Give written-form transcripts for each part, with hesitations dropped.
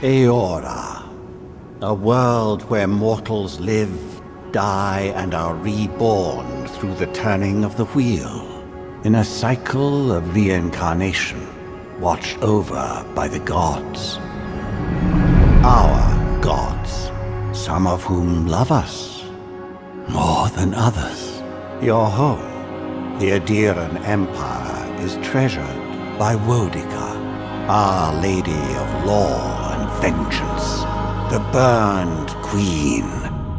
Eora, a world where mortals live, die, and are reborn through the turning of the wheel, in a cycle of reincarnation, watched over by the gods. Our gods, some of whom love us more than others. Your home, the Obsidian Empire, is treasured by Wodica, Our Lady of Law and Vengeance, the Burned Queen.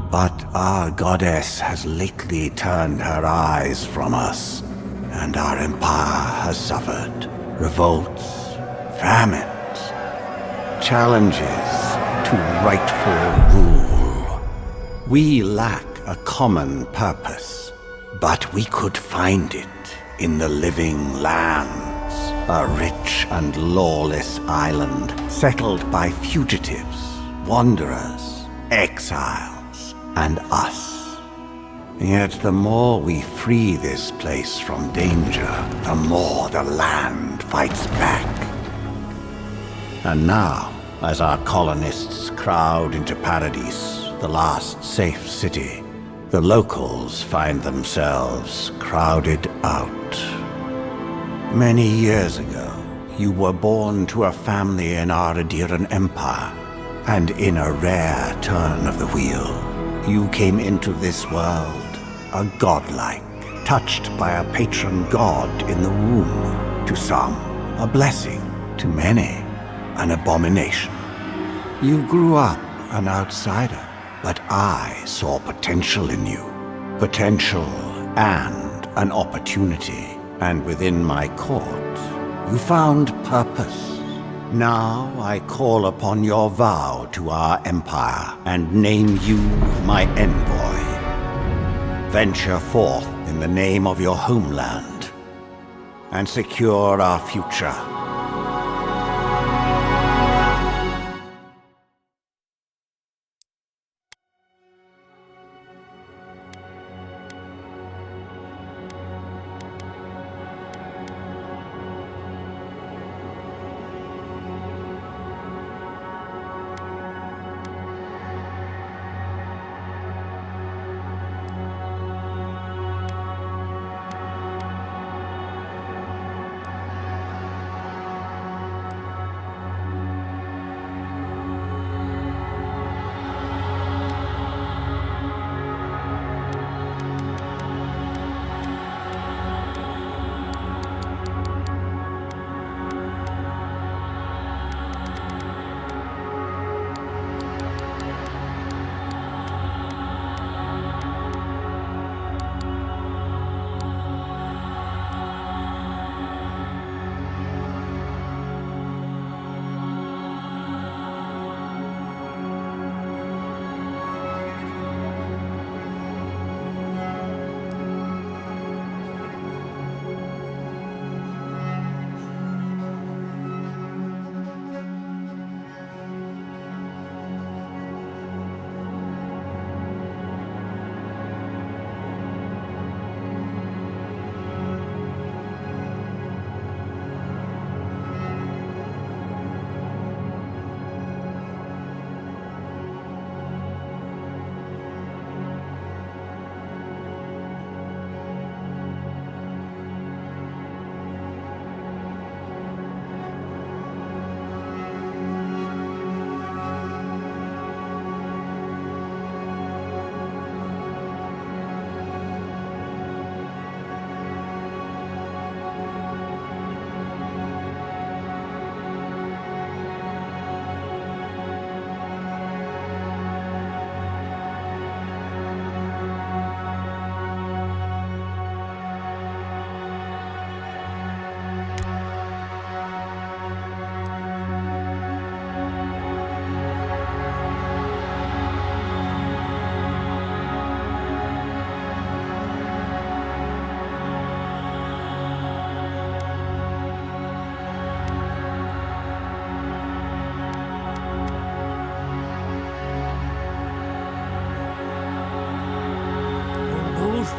But our goddess has lately turned her eyes from us, and our empire has suffered revolts, famines, challenges to rightful rule. We lack a common purpose, but we could find it in the living lands, a rich and lawless island settled by fugitives, wanderers, exiles, and us. Yet the more we free this place from danger, the more the land fights back. And now, as our colonists crowd into Paradise, the last safe city, the locals find themselves crowded out. Many years ago, you were born to a family in our Obsidian Empire, and in a rare turn of the wheel, you came into this world, a godlike, touched by a patron god in the womb. To some, a blessing; to many, an abomination. You grew up an outsider, but I saw potential in you. Potential and an opportunity. And within my court, you found purpose. Now I call upon your vow to our empire and name you my envoy. Venture forth in the name of your homeland and secure our future.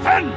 Fen!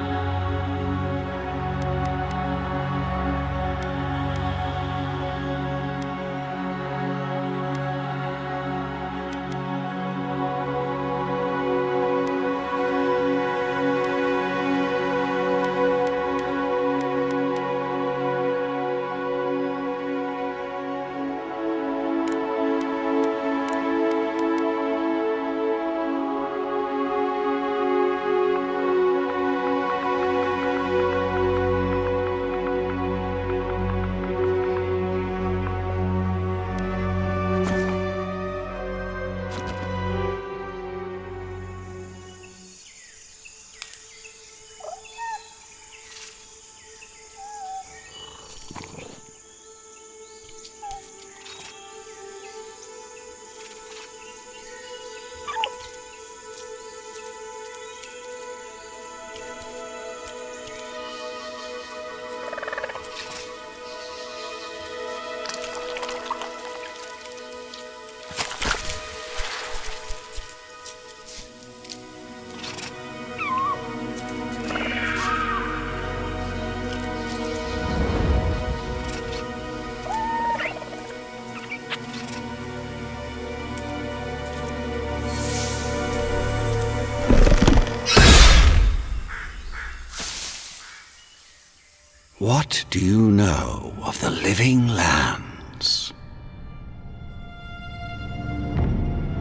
What do you know of the living lands?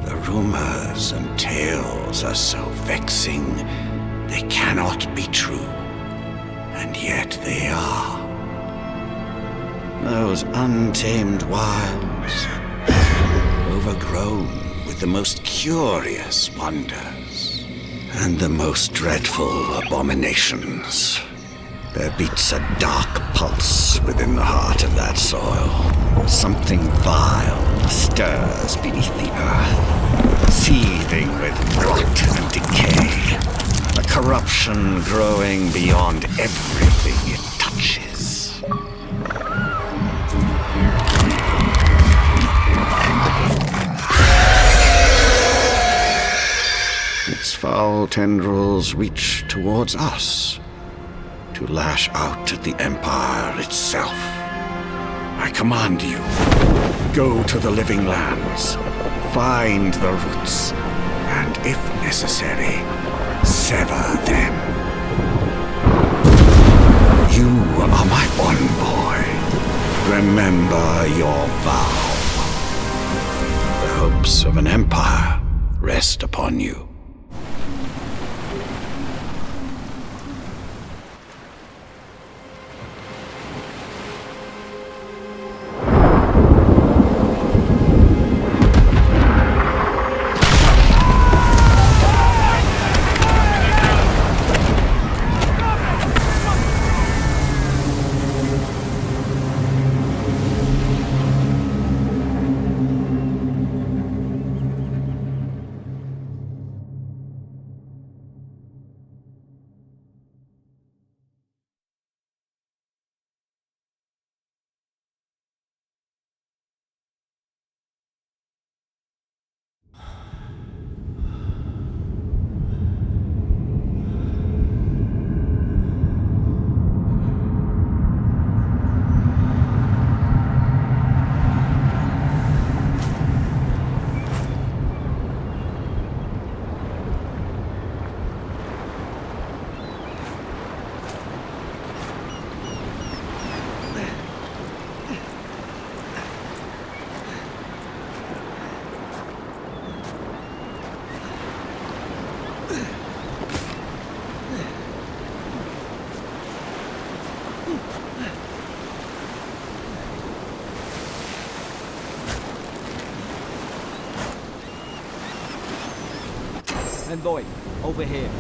The rumors and tales are so vexing, they cannot be true, and yet they are. Those untamed wilds, overgrown with the most curious wonders and the most dreadful abominations. There beats a dark pulse within the heart of that soil. Something vile stirs beneath the earth, seething with rot and decay. A corruption growing beyond everything it touches. Its foul tendrils reach towards us, to lash out at the Empire itself. I command you, go to the living lands, find the roots, and if necessary, sever them. You are my envoy. Remember your vow. The hopes of an empire rest upon you. Envoy, over here.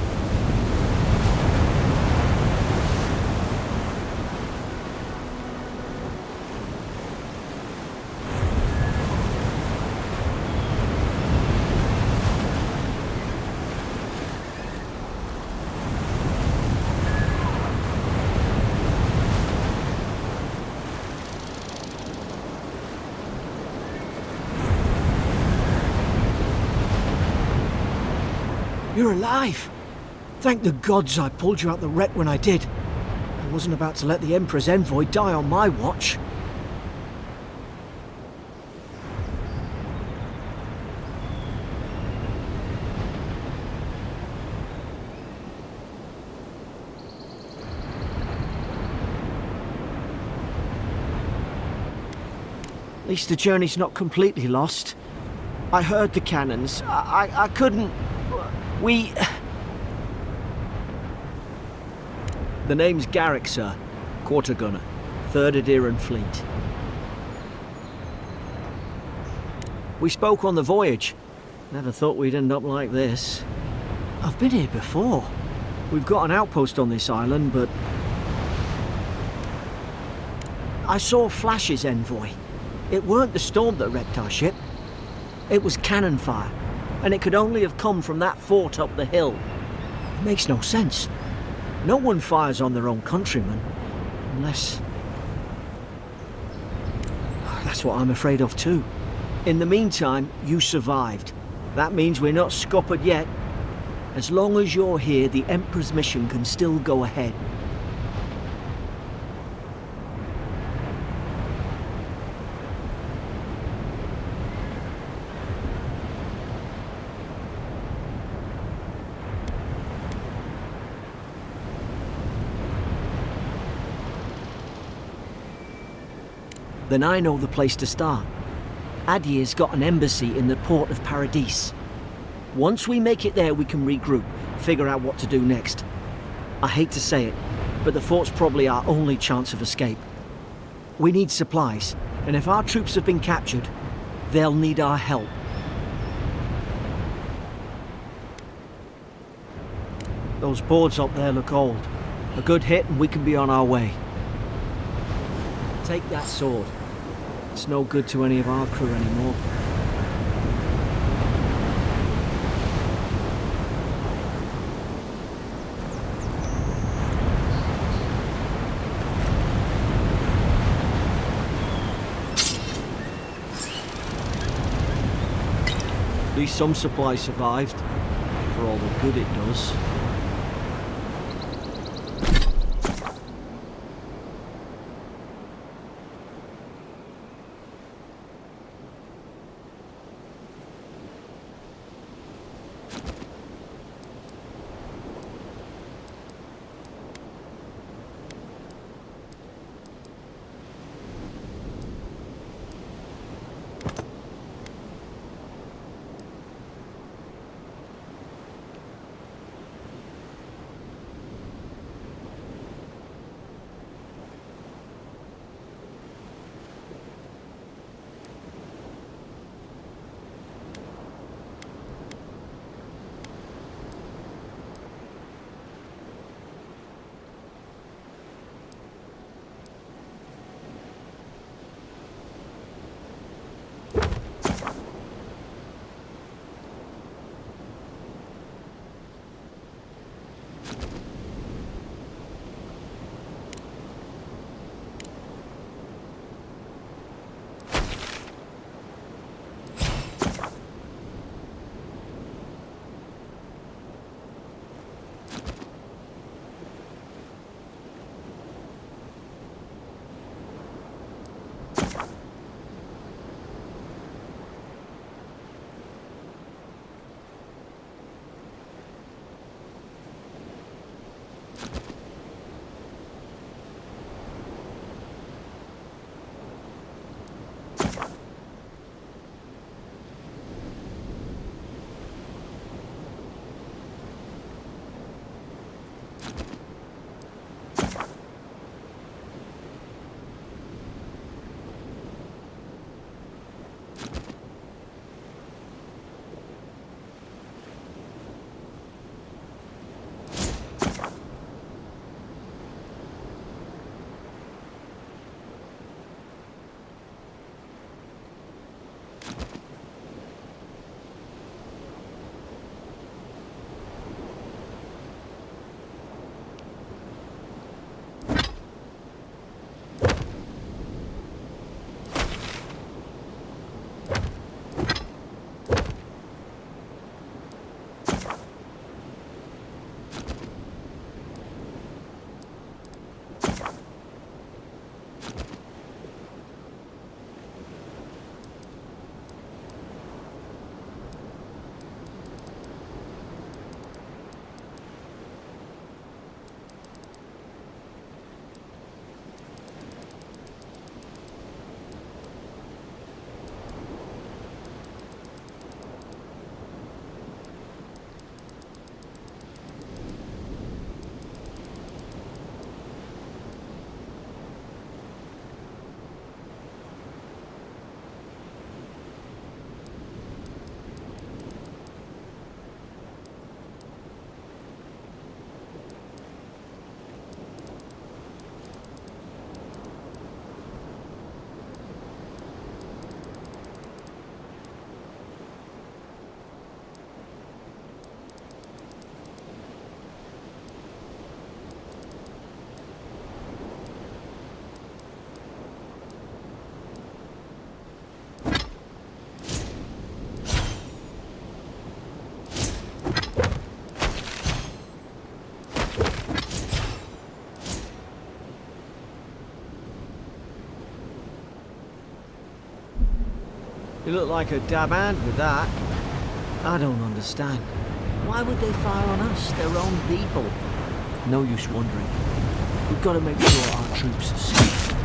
You're alive! Thank the gods I pulled you out the wreck when I did. I wasn't about to let the Emperor's envoy die on my watch. At least the journey's not completely lost. I heard the cannons. I couldn't... The name's Garrick, sir. Quarter gunner. 3rd Aderan Fleet. We spoke on the voyage. Never thought we'd end up like this. I've been here before. We've got an outpost on this island, but... I saw flashes, envoy. It weren't the storm that wrecked our ship. It was cannon fire. And it could only have come from that fort up the hill. It makes no sense. No one fires on their own countrymen, unless... That's what I'm afraid of too. In the meantime, you survived. That means we're not scuppered yet. As long as you're here, the Emperor's mission can still go ahead. then I know the place to start. Adir's got an embassy in the port of Paradis. Once we make it there, we can regroup, figure out what to do next. I hate to say it, but the fort's probably our only chance of escape. We need supplies, and if our troops have been captured, they'll need our help. Those boards up there look old. A good hit and we can be on our way. Take that sword. It's no good to any of our crew anymore. At least some supplies survived, for all the good it does. You look like a dab hand with that. I don't understand. Why would they fire on us, their own people? No use wondering. We've got to make sure our troops escape.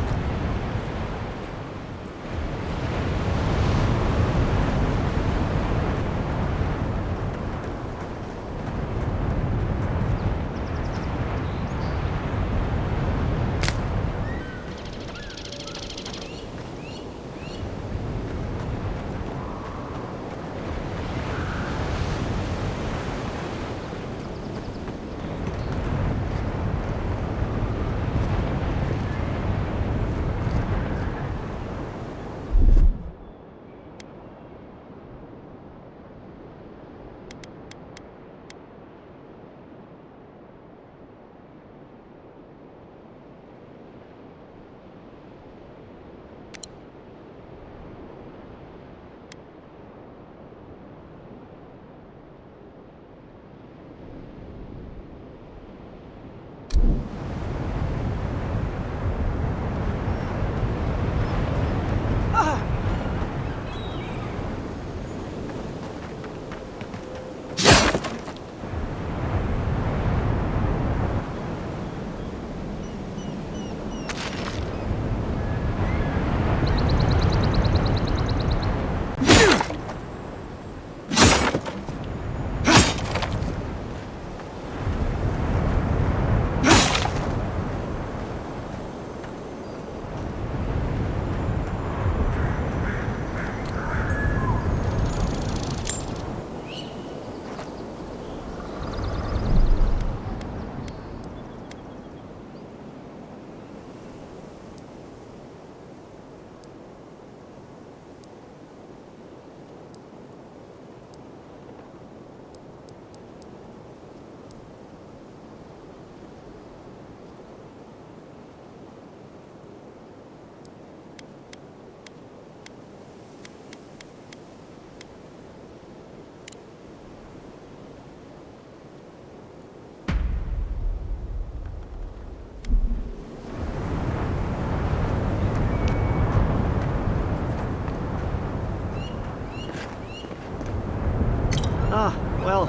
Ah, well,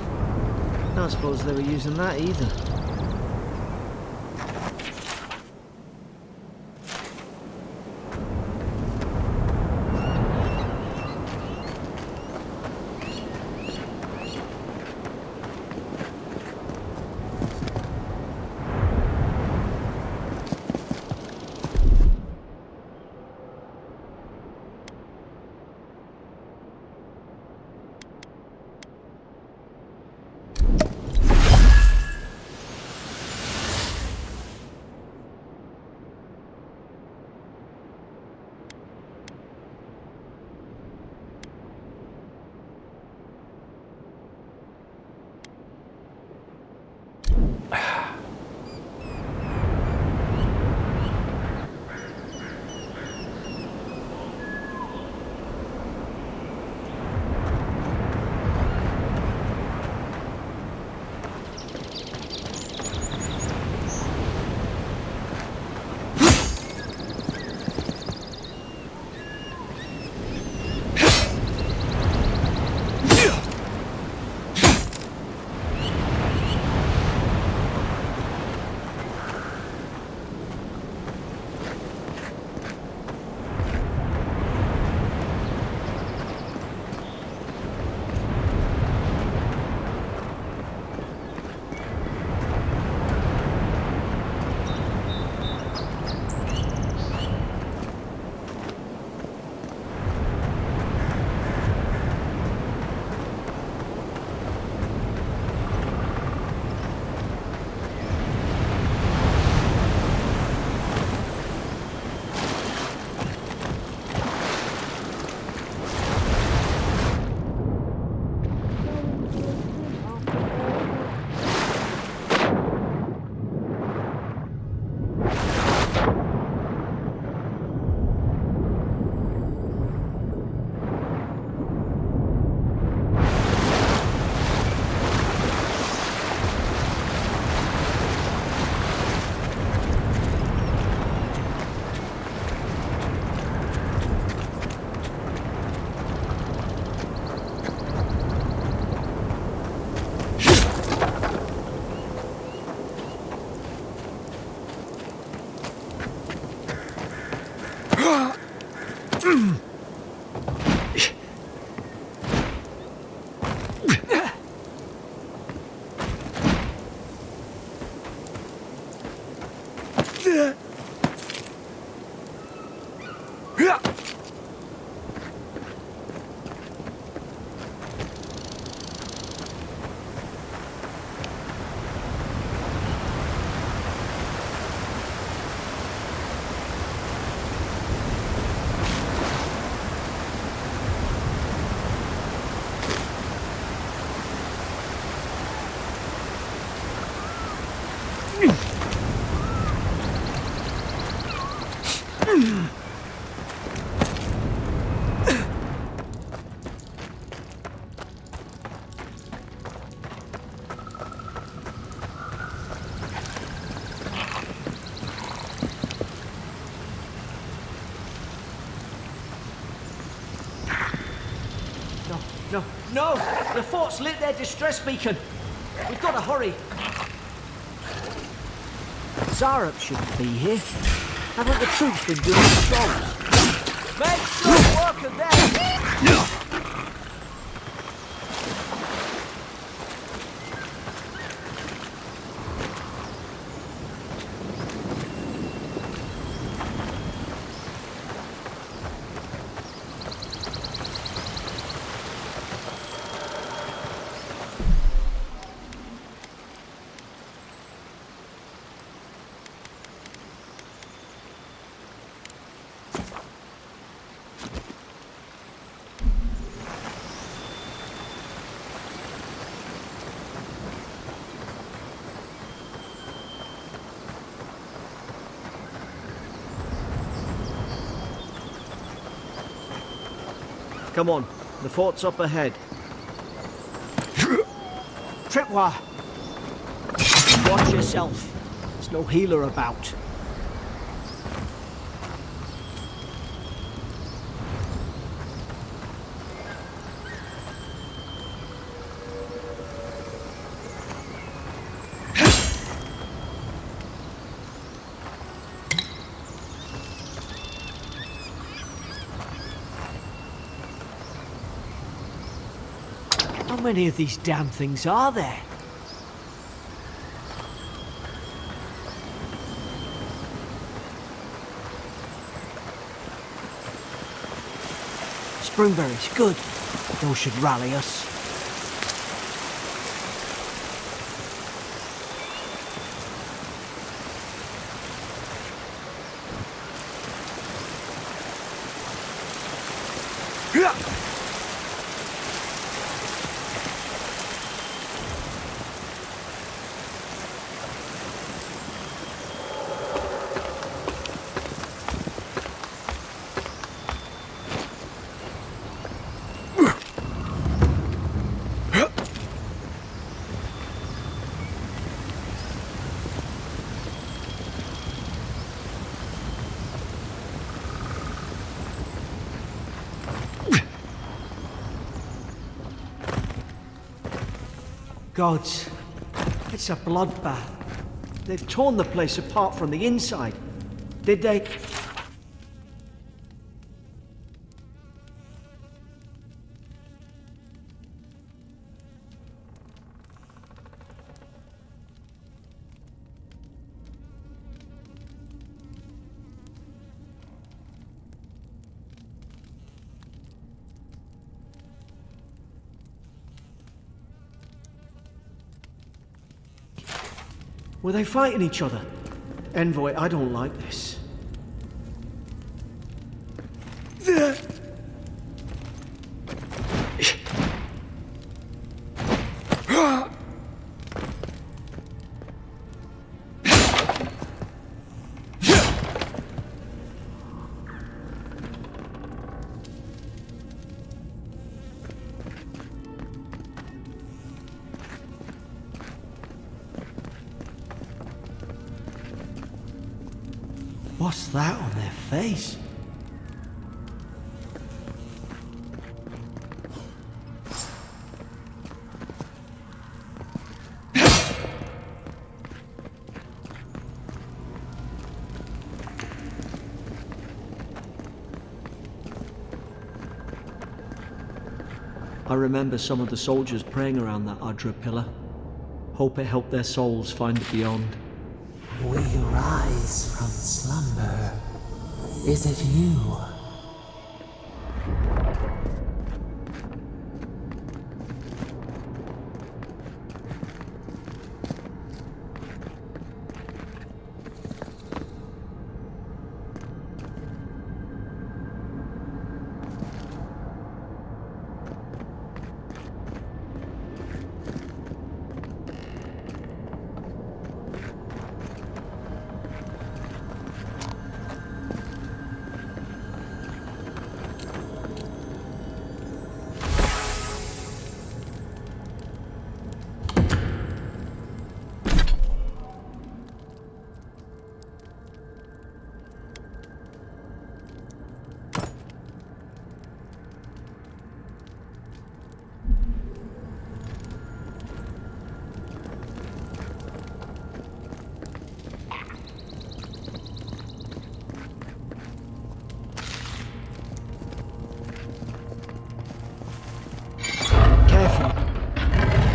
I don't suppose they were using that either. No! The fort's lit their distress beacon! We've got to hurry! Zarup shouldn't be here. Haven't the troops been doing patrols? Make short work of them! Come on, the fort's up ahead. Tripwire! Watch yourself. There's no healer about. How many of these damn things are there? Springberries, good. Those should rally us. Gods, it's a bloodbath. They've torn the place apart from the inside. Did they? Were they fighting each other? Envoy, I don't like this. What's that on their face? I remember some of the soldiers praying around that Adra pillar. Hope it helped their souls find the beyond. We rise from slumber. Is it you?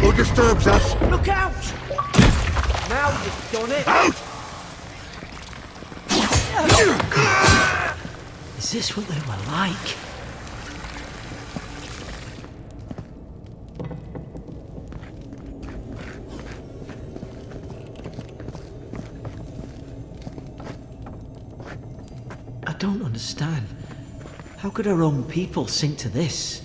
Who disturbs us? Look out! Now you've done it! Out! Is this what they were like? I don't understand. How could our own people sink to this?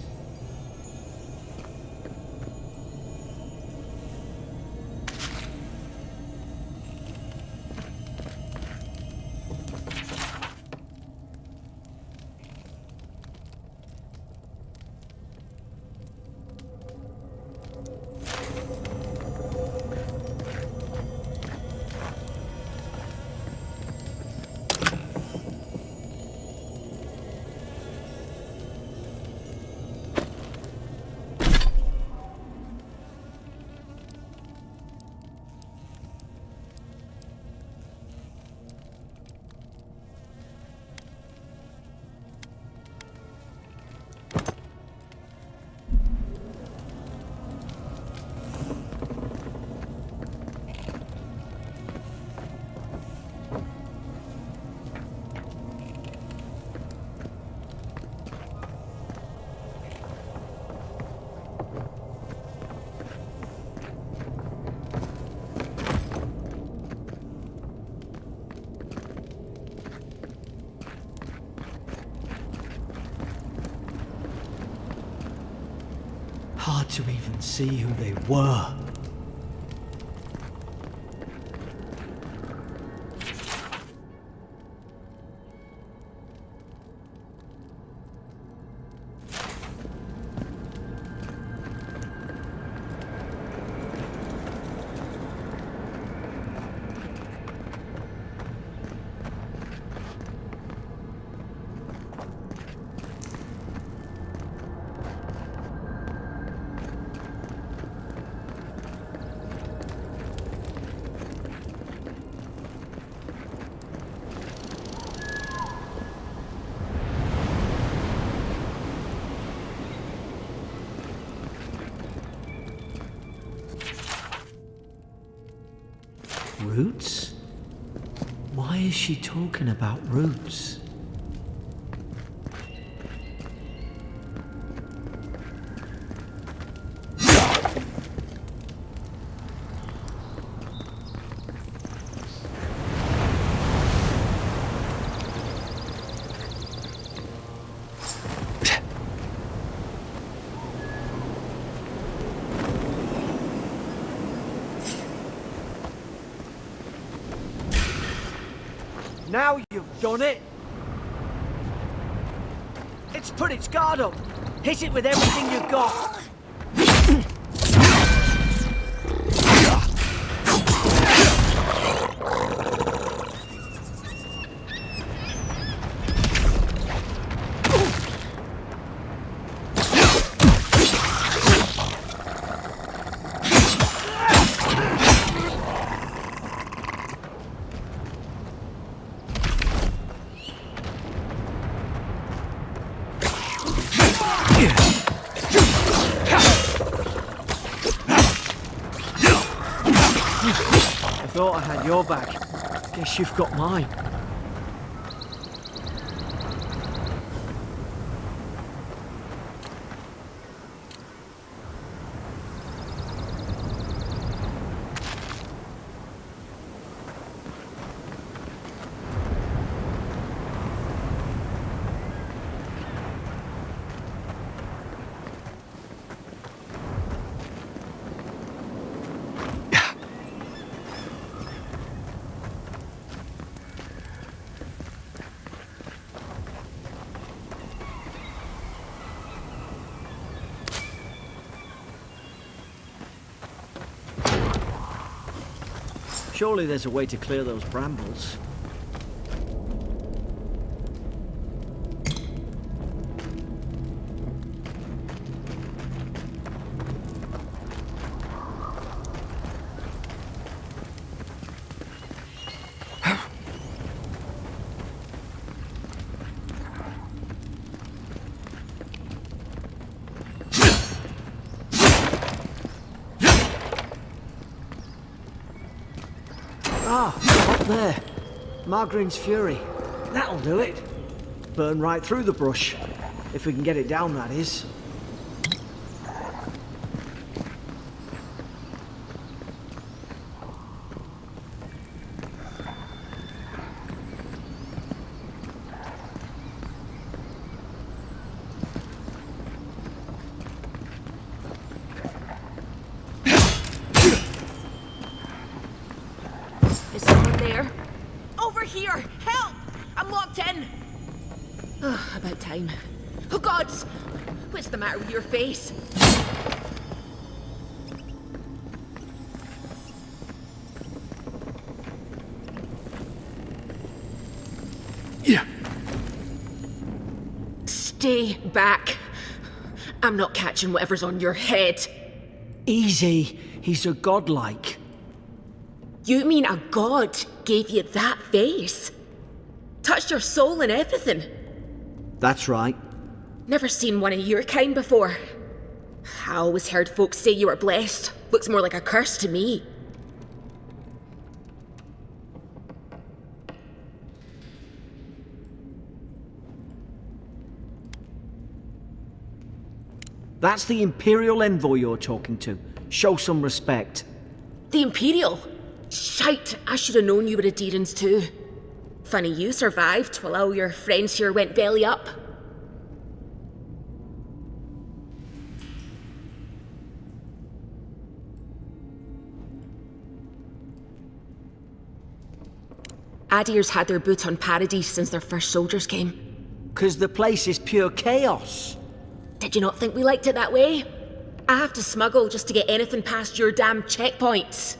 Hard to even see who they were. Roots? Why is she talking about roots? Now you've done it! It's put its guard up! Hit it with everything you've got! I thought I had your back. Guess you've got mine. Surely there's a way to clear those brambles. Ah, up there. Margarine's Fury. That'll do it. Burn right through the brush. If we can get it down, that is. Is someone there? Over here! Help! I'm locked in! Oh, about time. Oh, gods! What's the matter with your face? Yeah. Stay back. I'm not catching whatever's on your head. Easy. He's a godlike. You mean a god gave you that face? Touched your soul and everything? That's right. Never seen one of your kind before. I always heard folks say you were blessed. Looks more like a curse to me. That's the Imperial envoy you're talking to. Show some respect. The Imperial? Shite, I should have known you were Adherents too. Funny you survived while all your friends here went belly up. Adir's had their boot on Paradise since their first soldiers came. 'Cause the place is pure chaos. Did you not think we liked it that way? I have to smuggle just to get anything past your damn checkpoints.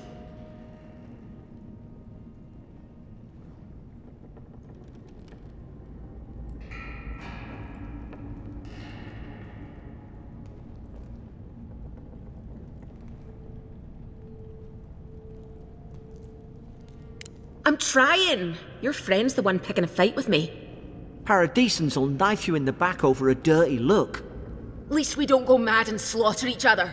I'm trying. Your friend's the one picking a fight with me. Paradisans will knife you in the back over a dirty look. At least we don't go mad and slaughter each other.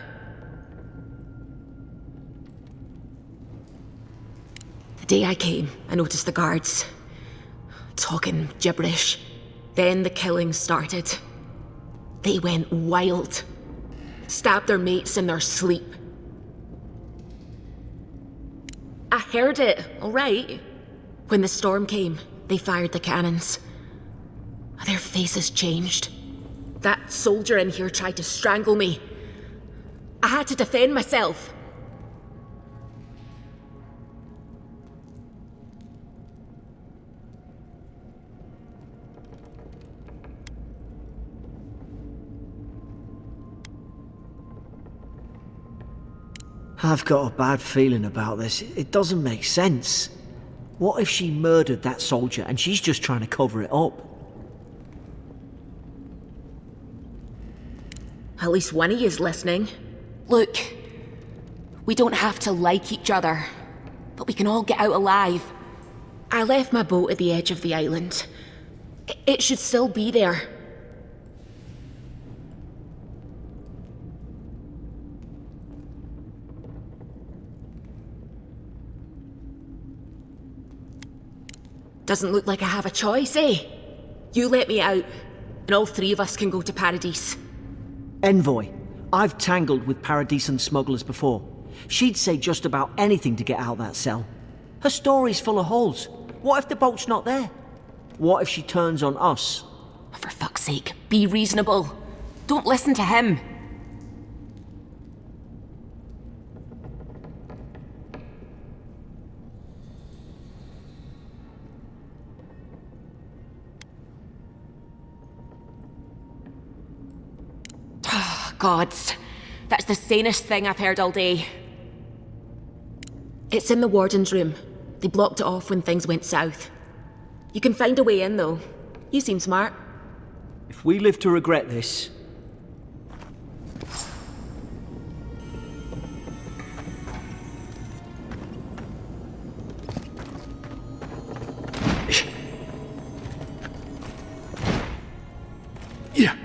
The day I came, I noticed the guards talking gibberish. Then the killing started. They went wild. Stabbed their mates in their sleep. I heard it, all right. When the storm came, they fired the cannons. Their faces changed. That soldier in here tried to strangle me. I had to defend myself. I've got a bad feeling about this. It doesn't make sense. What if she murdered that soldier and she's just trying to cover it up? At least one of you is listening. Look, we don't have to like each other, but we can all get out alive. I left my boat at the edge of the island. It should still be there. Doesn't look like I have a choice, eh? You let me out, and all three of us can go to Paradise. Envoy, I've tangled with Paradisan smugglers before. She'd say just about anything to get out of that cell. Her story's full of holes. What if the boat's not there? What if she turns on us? For fuck's sake, be reasonable. Don't listen to him. Gods, that's the sanest thing I've heard all day. It's in the warden's room. They blocked it off when things went south. You can find a way in, though. You seem smart. If we live to regret this... Yeah.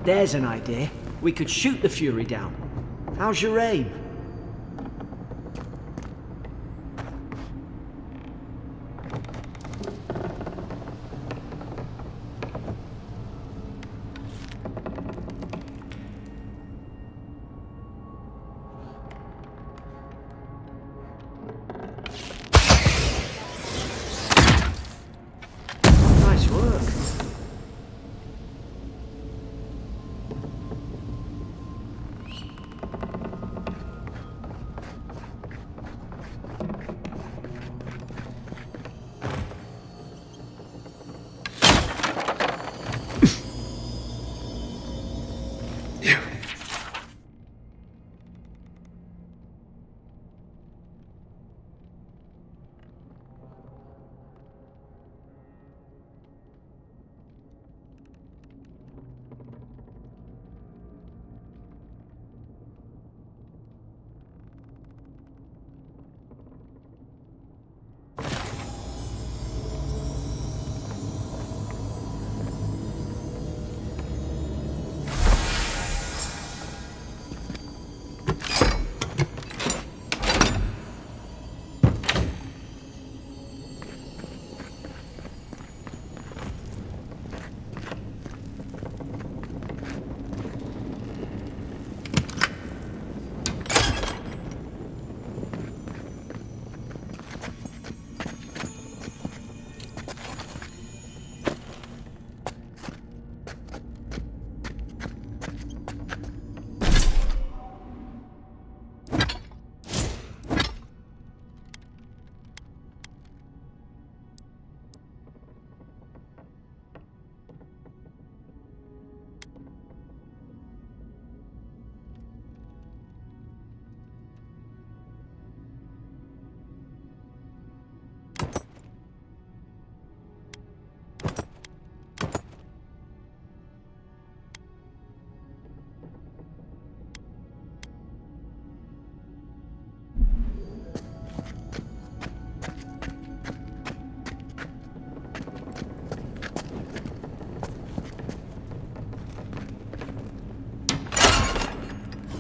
There's an idea. We could shoot the Fury down. How's your aim?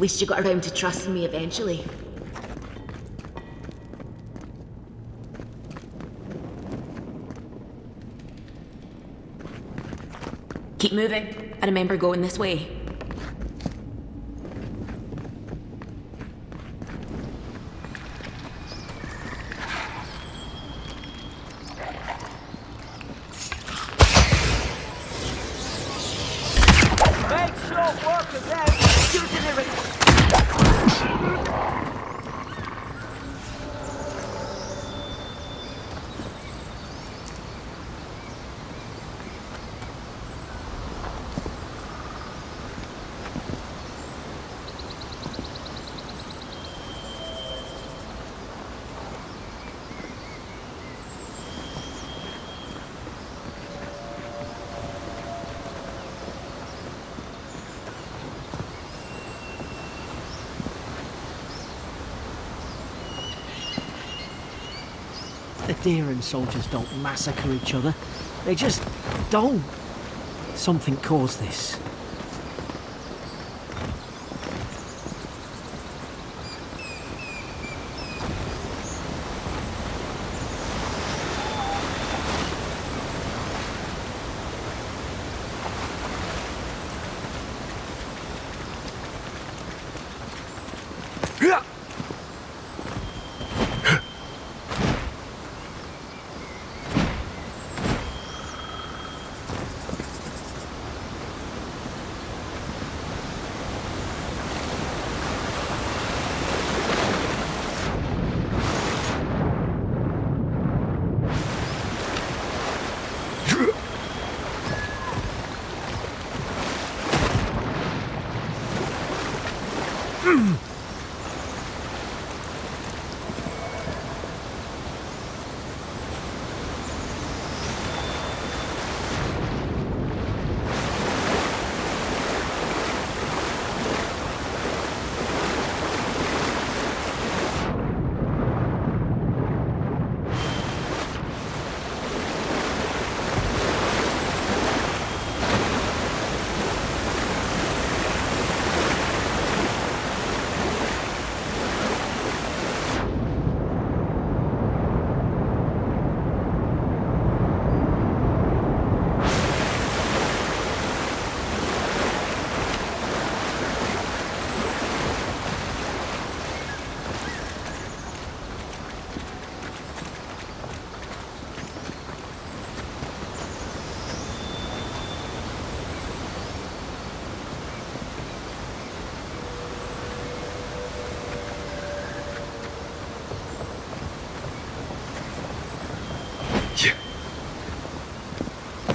least you got around to trusting me eventually. Keep moving. I remember going this way. Make short work of them! You're delivering! The Eoran soldiers don't massacre each other. They just don't. Something caused this.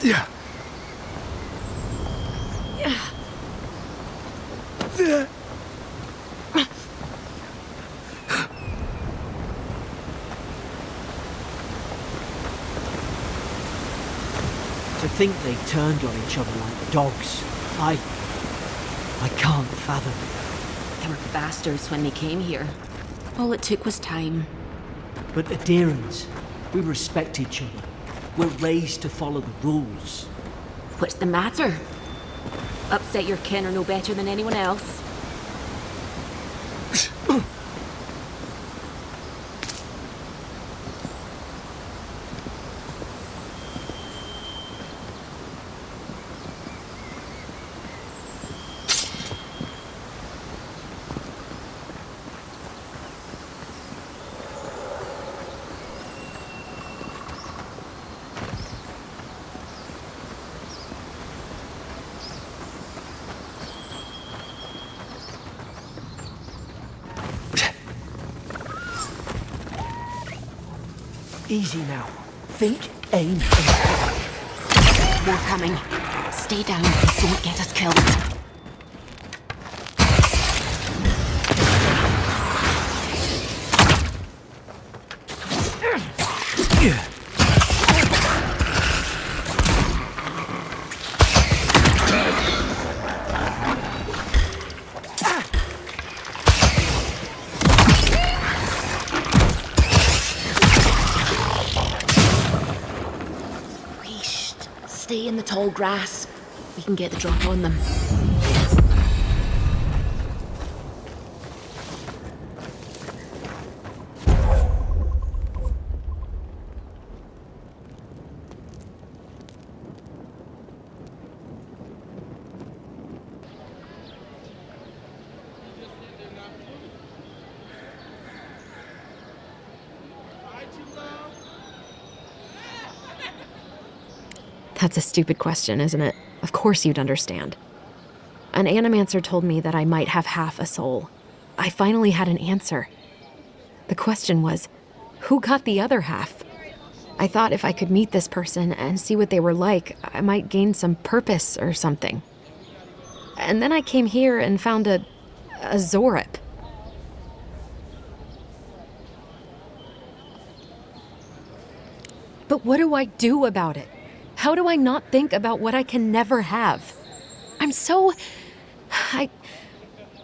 Yeah. To think they turned on each other like dogs. I can't fathom. They were bastards when they came here. All it took was time. But Adherents, we respect each other. We're raised to follow the rules. What's the matter? Upset your kin are no better than anyone else. Easy now. Think, aim, and More coming. Stay down. Don't get us killed. Stay in the tall grass. We can get the drop on them. That's a stupid question, isn't it? Of course you'd understand. An animancer told me that I might have half a soul. I finally had an answer. The question was, who got the other half? I thought if I could meet this person and see what they were like, I might gain some purpose or something. And then I came here and found a Zorip. But what do I do about it? How do I not think about what I can never have?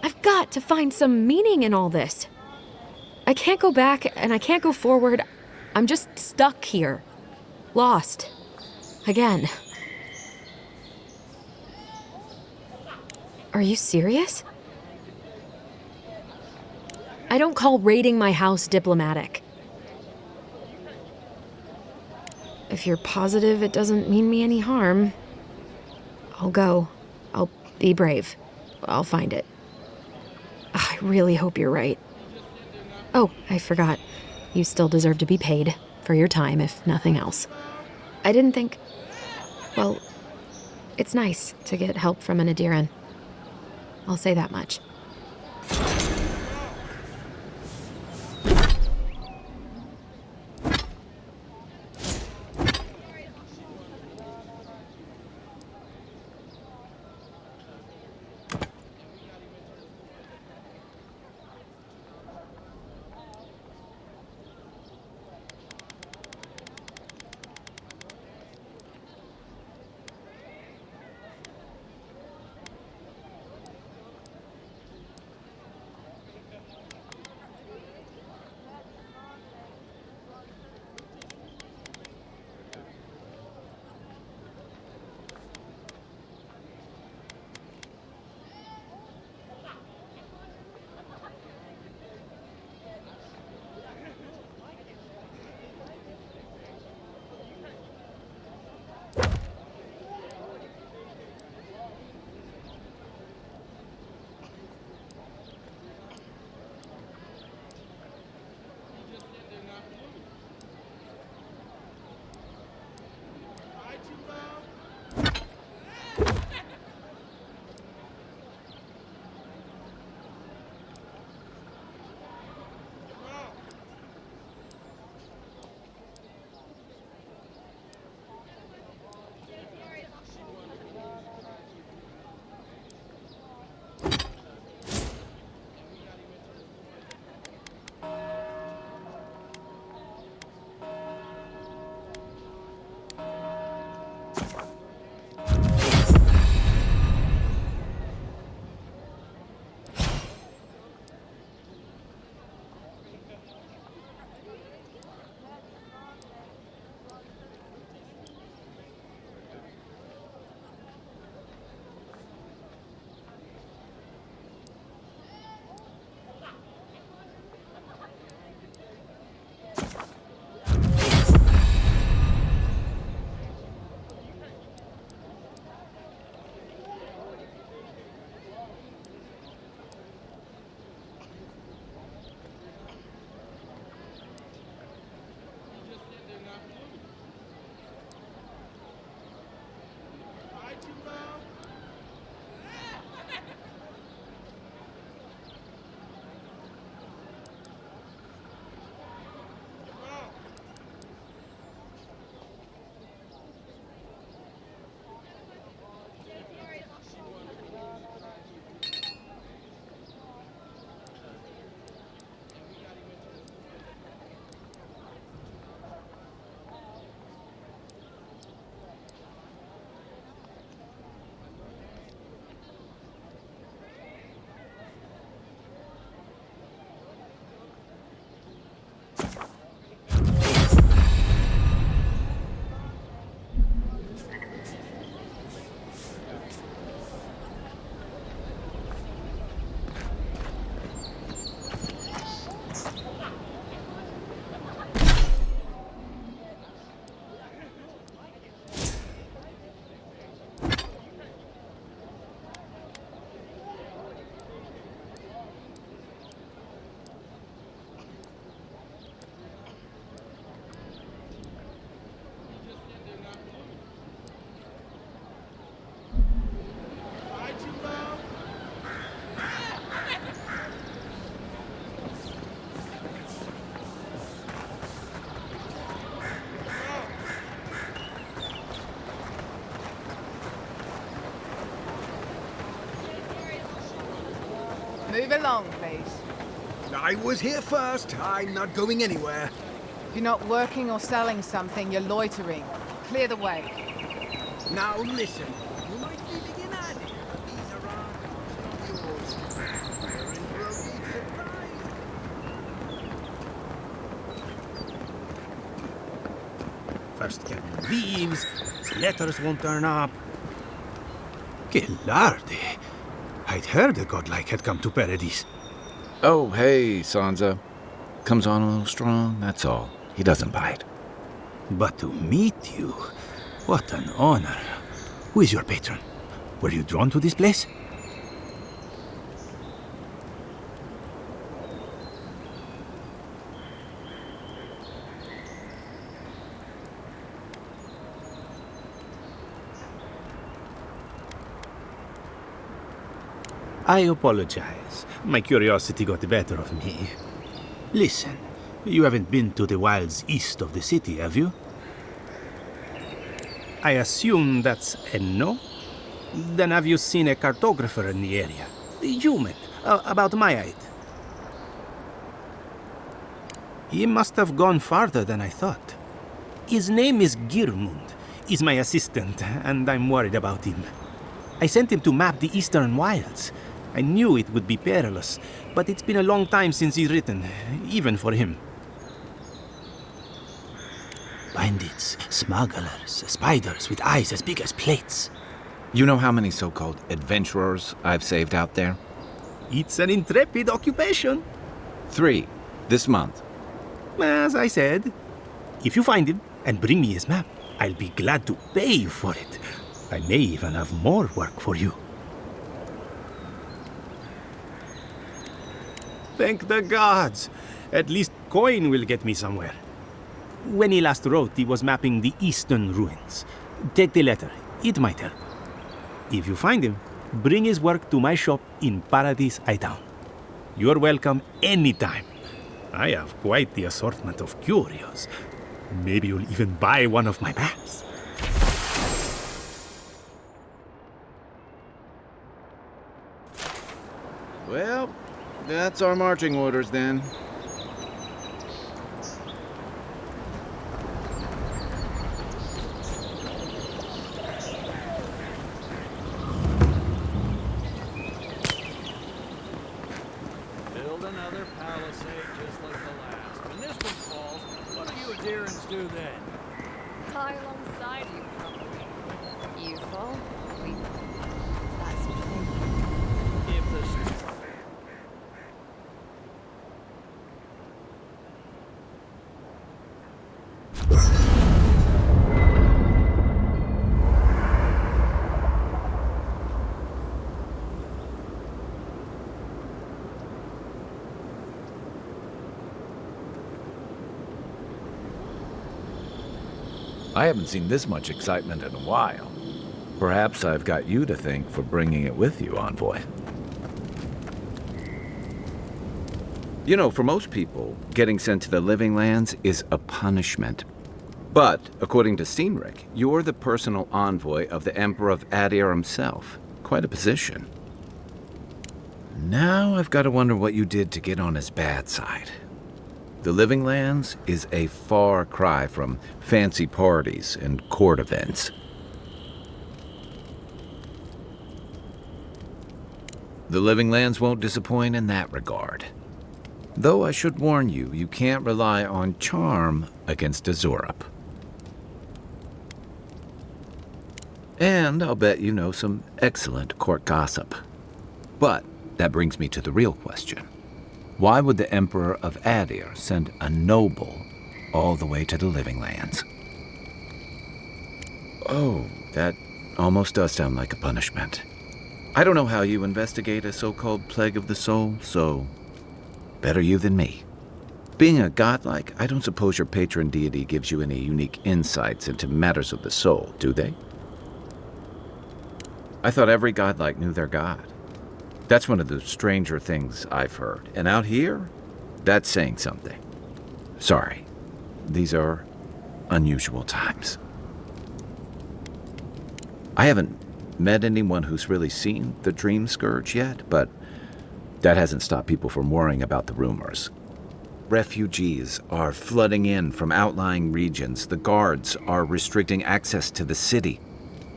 I've got to find some meaning in all this. I can't go back and I can't go forward. I'm just stuck here. Lost. Again. Are you serious? I don't call raiding my house diplomatic. If you're positive it doesn't mean me any harm, I'll go. I'll be brave. I'll find it. I really hope you're right. Oh, I forgot. You still deserve to be paid for your time, if nothing else. I didn't think... Well, it's nice to get help from an Adiran. I'll say that much. Move along, please. I was here first. I'm not going anywhere. If you're not working or selling something, you're loitering. Clear the way. Now listen. You might be being added. These are our yours. We're in for a big surprise. First get leaves, his letters won't turn up. Gilardi. I'd heard a godlike had come to Paradise. Oh, hey, Sansa. Comes on a little strong, that's all. He doesn't bite. But to meet you, what an honor. Who is your patron? Were you drawn to this place? I apologize. My curiosity got the better of me. Listen, you haven't been to the wilds east of the city, have you? I assume that's a no? Then have you seen a cartographer in the area? A human, about my height. He must have gone farther than I thought. His name is Girmund. He's my assistant, and I'm worried about him. I sent him to map the eastern wilds. I knew it would be perilous, but it's been a long time since he's written, even for him. Bandits, smugglers, spiders with eyes as big as plates. You know how many so-called adventurers I've saved out there? It's an intrepid occupation. 3, this month. As I said, if you find him and bring me his map, I'll be glad to pay you for it. I may even have more work for you. Thank the gods! At least coin will get me somewhere. When he last wrote, he was mapping the eastern ruins. Take the letter. It might help. If you find him, bring his work to my shop in Paradise Town. You're welcome anytime. I have quite the assortment of curios. Maybe you'll even buy one of my maps. Well, that's our marching orders then. Build another palisade just like the last. When this one falls, what do you adherents do then? Lie alongside you, probably. You fall, we fall. That's what you think. Give the street. I haven't seen this much excitement in a while. Perhaps I've got you to thank for bringing it with you, Envoy. You know, for most people, getting sent to the Living Lands is a punishment. But, according to Steenrick, you're the personal envoy of the Emperor of Adir himself. Quite a position. Now I've got to wonder what you did to get on his bad side. The Living Lands is a far cry from fancy parties and court events. The Living Lands won't disappoint in that regard. Though I should warn you, you can't rely on charm against Azurup. And I'll bet you know some excellent court gossip. But that brings me to the real question. Why would the Emperor of Adir send a noble all the way to the Living Lands? Oh, that almost does sound like a punishment. I don't know how you investigate a so-called plague of the soul, so better you than me. Being a godlike, I don't suppose your patron deity gives you any unique insights into matters of the soul, do they? I thought every godlike knew their god. That's one of the stranger things I've heard. And out here, that's saying something. Sorry, these are unusual times. I haven't met anyone who's really seen the Dream Scourge yet, but That hasn't stopped people from worrying about the rumors. Refugees are flooding in from outlying regions. The guards are restricting access to the city.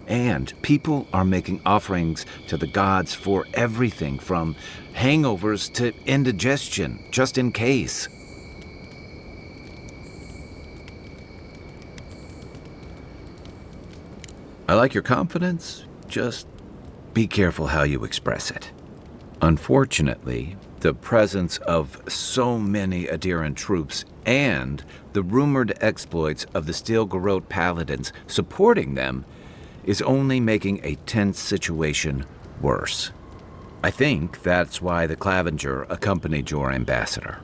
And people are making offerings to the gods for everything from hangovers to indigestion, just in case. I like your confidence, just be careful how you express it. Unfortunately, the presence of so many Adiran troops and the rumored exploits of the Steel Garrote paladins supporting them is only making a tense situation worse. I think that's why the Clavenger accompanied your ambassador.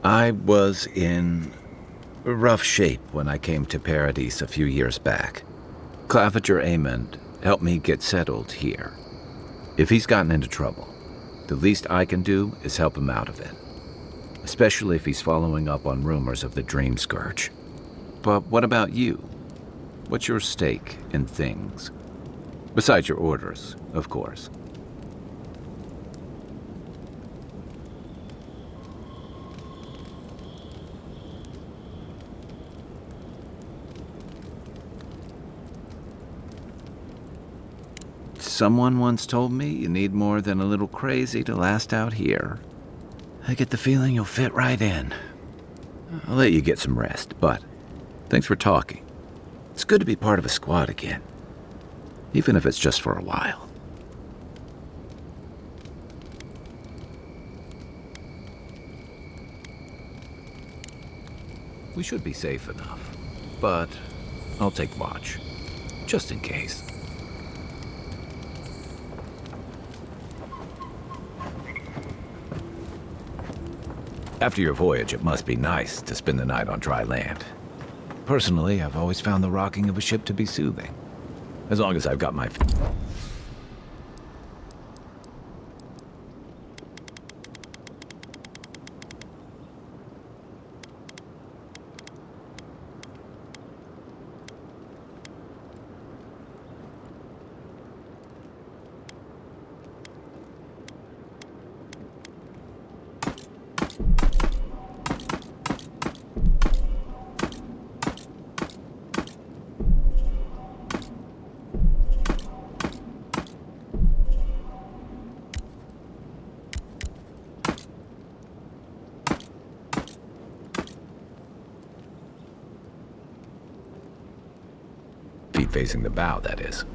I was in rough shape when I came to Paradise a few years back. Clavenger Amond helped me get settled here. If he's gotten into trouble, the least I can do is help him out of it. Especially if he's following up on rumors of the Dream Scourge. But what about you? What's your stake in things? Besides your orders, of course. Someone once told me you need more than a little crazy to last out here. I get the feeling you'll fit right in. I'll let you get some rest, but thanks for talking. It's good to be part of a squad again, even if it's just for a while. We should be safe enough, but I'll take watch, just in case. After your voyage, it must be nice to spend the night on dry land. Personally, I've always found the rocking of a ship to be soothing. As long as I've got my... Feet facing the bow, that is.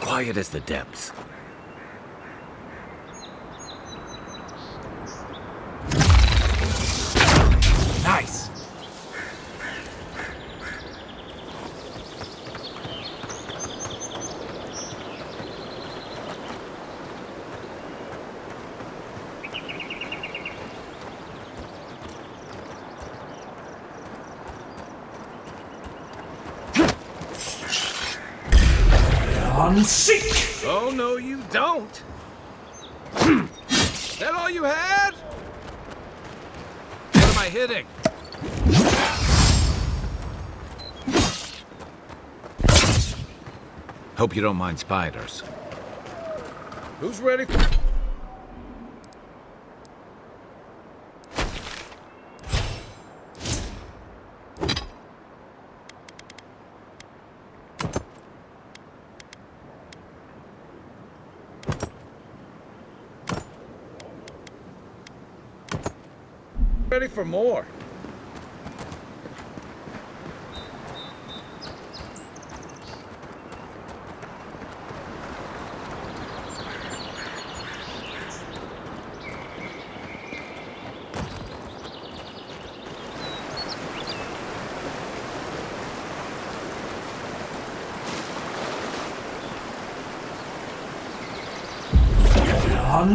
Quiet as the depths. Nice! Seek! Oh, no, you don't. That all you had? What am I hitting? Hope you don't mind spiders. Who's ready for... Ready for more.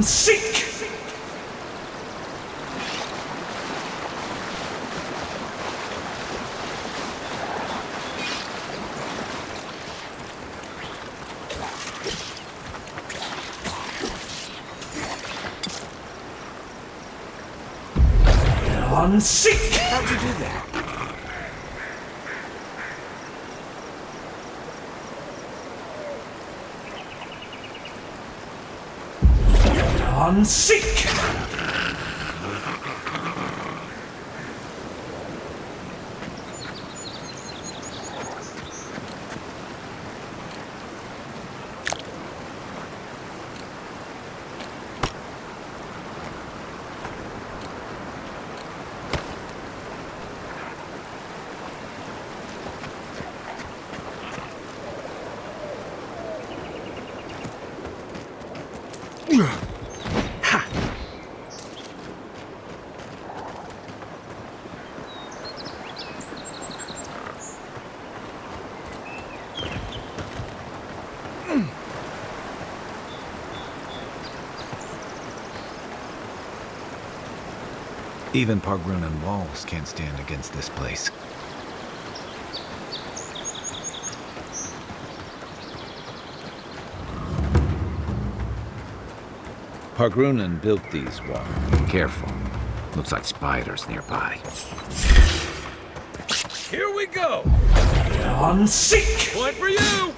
Seek! Seek! How'd you do that? Seek! Even Pargrunan walls can't stand against this place. Pargrunan built these walls. Careful. Looks like spiders nearby. Here we go! Seek! Point for you!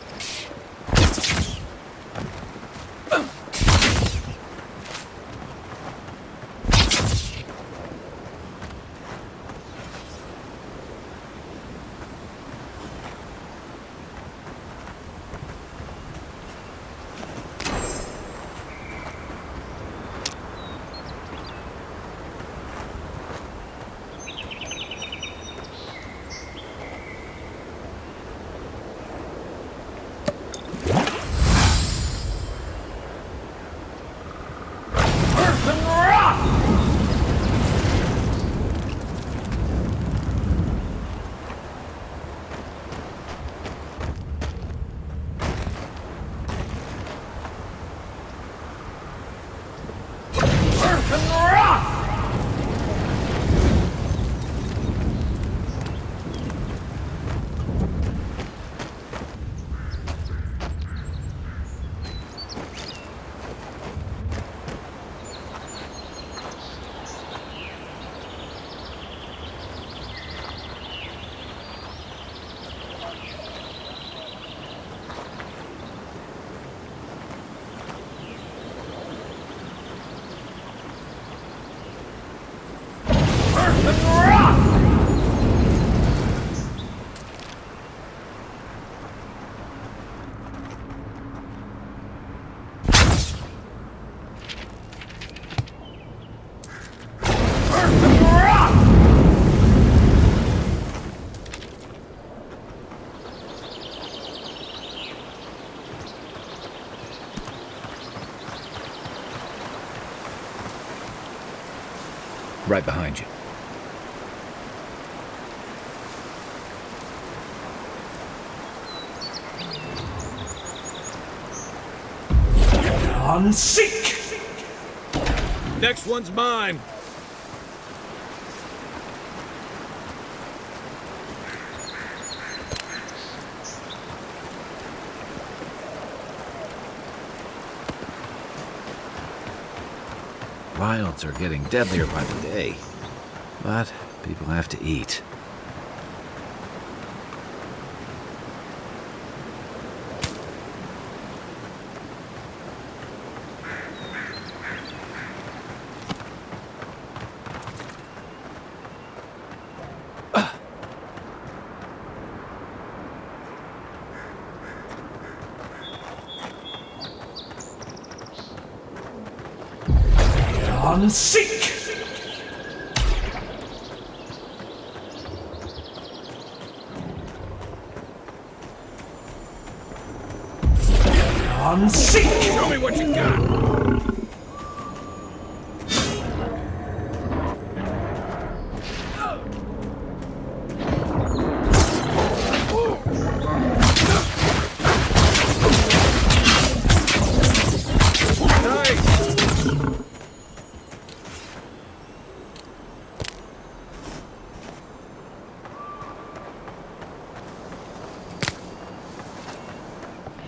Right behind you. On seek! Next one's mine. Wilds are getting deadlier by the day, but people have to eat. On seek! On seek! Show me what you got.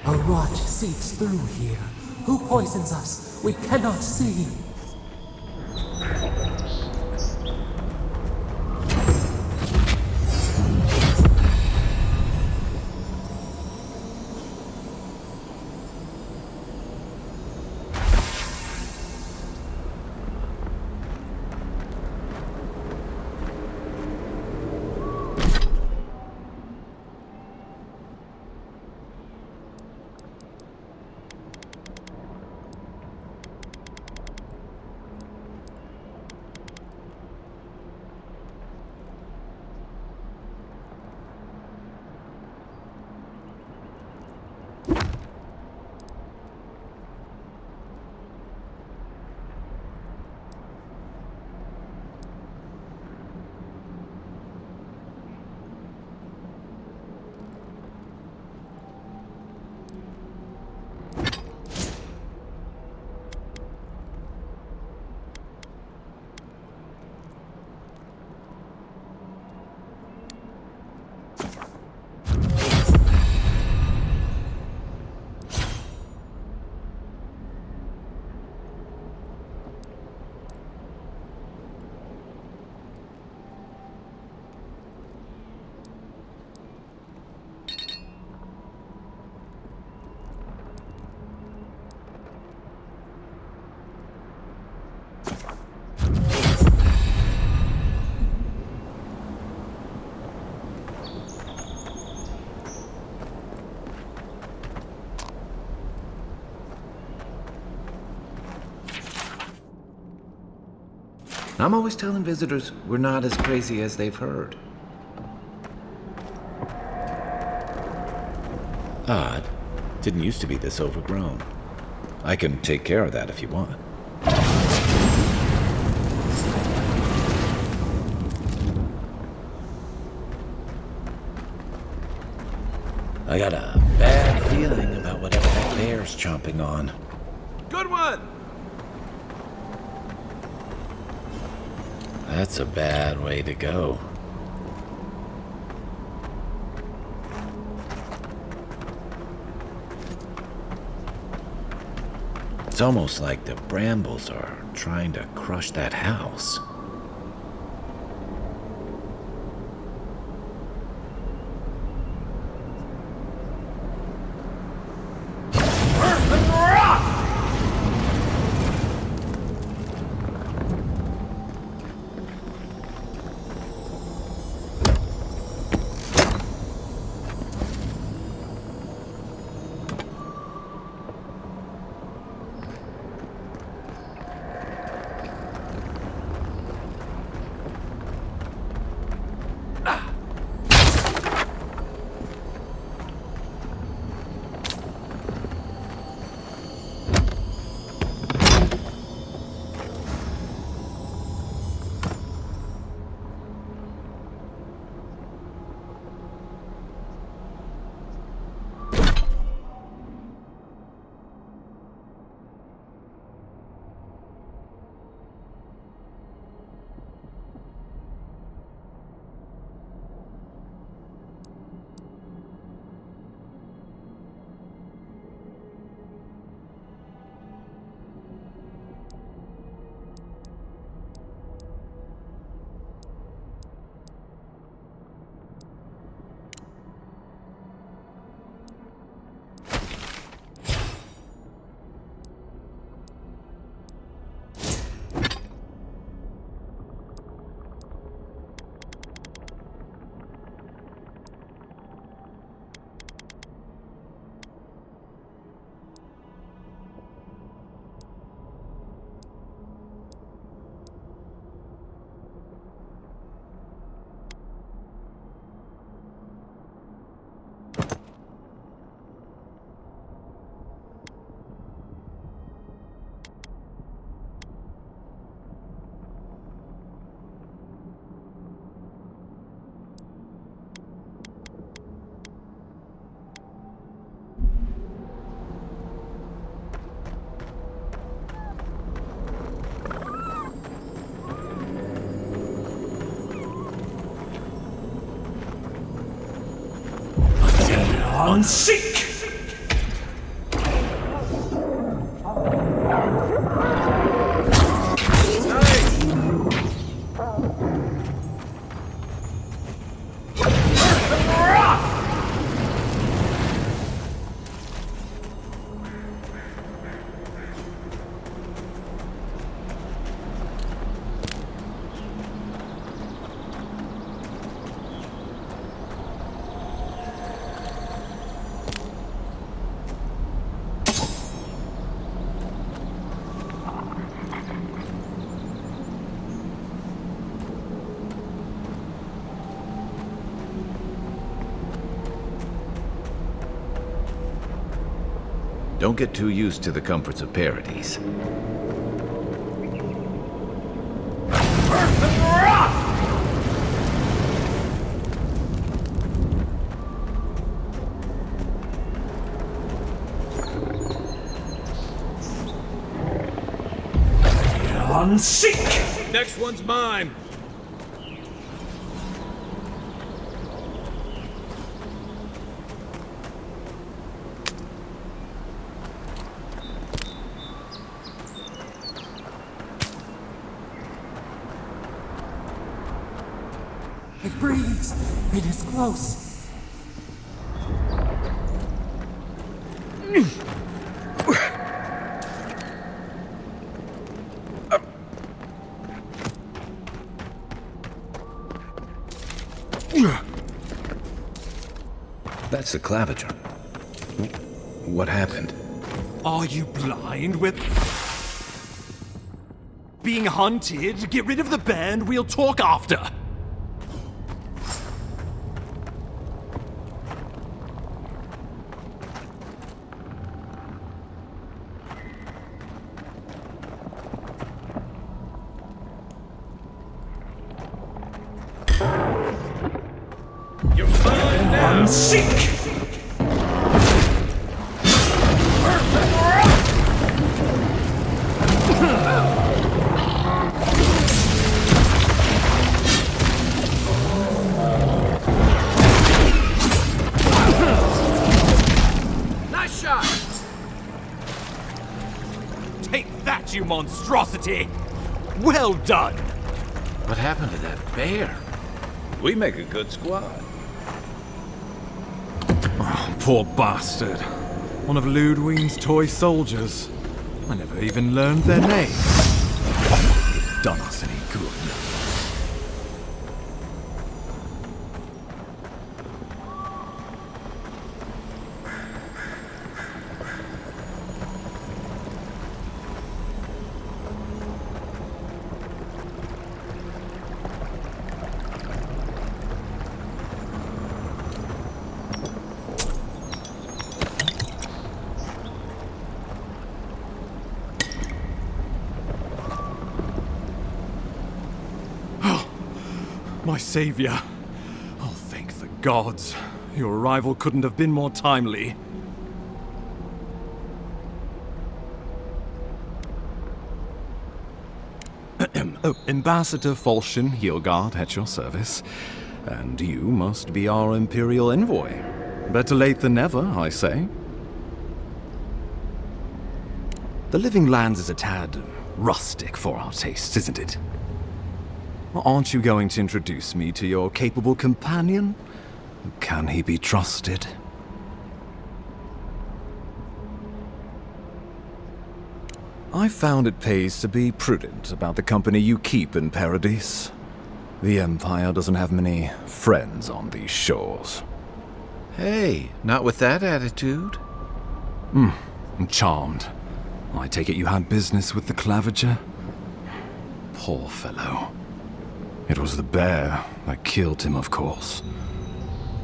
A rot seeps through here. Who poisons us? We cannot see. I'm always telling visitors we're not as crazy as they've heard. Odd. Didn't used to be this overgrown. I can take care of that if you want. I got a bad feeling about whatever that bear's chomping on. Good one! That's a bad way to go. It's almost like the brambles are trying to crush that house. on seek! Don't get too used to the comforts of Paradise. On seek! Next one's mine. It breathes. It is close. That's the claviger. What happened? Are you blind? We're being hunted. Get rid of the bear and we'll talk after. You're mine now. On seek! Nice shot. Take that, you monstrosity! Well done! What happened to that bear? We make a good squad. Oh, poor bastard. One of Ludwine's toy soldiers. I never even learned their name. It done us any good. My savior. Oh, thank the gods. Your arrival couldn't have been more timely. Oh, Ambassador Falchion Heelguard at your service. And you must be our Imperial envoy. Better late than never, I say. The Living Lands is a tad rustic for our tastes, isn't it? Aren't you going to introduce me to your capable companion? Can he be trusted? I found it pays to be prudent about the company you keep in Paradise. The Empire doesn't have many friends on these shores. Hey, not with that attitude. I'm charmed. I take it you had business with the Claviger? Poor fellow. It was the bear that killed him, of course.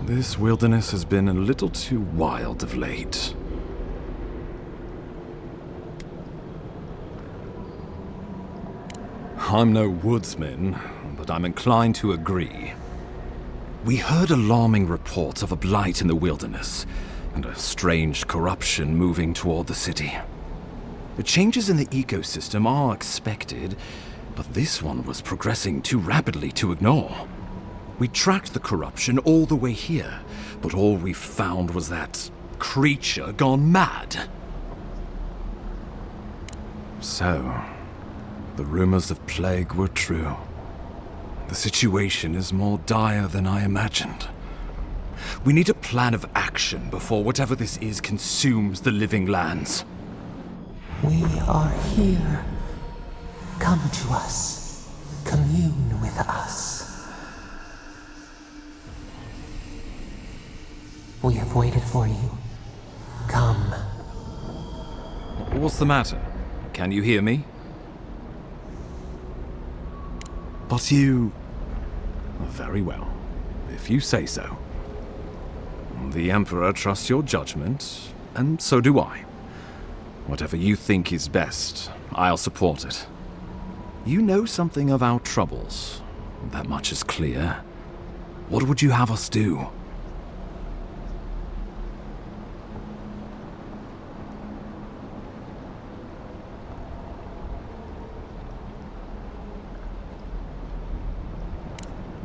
This wilderness has been a little too wild of late. I'm no woodsman, but I'm inclined to agree. We heard alarming reports of a blight in the wilderness, and a strange corruption moving toward the city. The changes in the ecosystem are expected, but this one was progressing too rapidly to ignore. We tracked the corruption all the way here, but all we found was that creature gone mad. So, the rumors of plague were true. The situation is more dire than I imagined. We need a plan of action before whatever this is consumes the living lands. We are here. Come to us. Commune with us. We have waited for you. Come. What's the matter? Can you hear me? But you... Very well, if you say so. The Emperor trusts your judgment, and so do I. Whatever you think is best, I'll support it. You know something of our troubles. That much is clear. What would you have us do?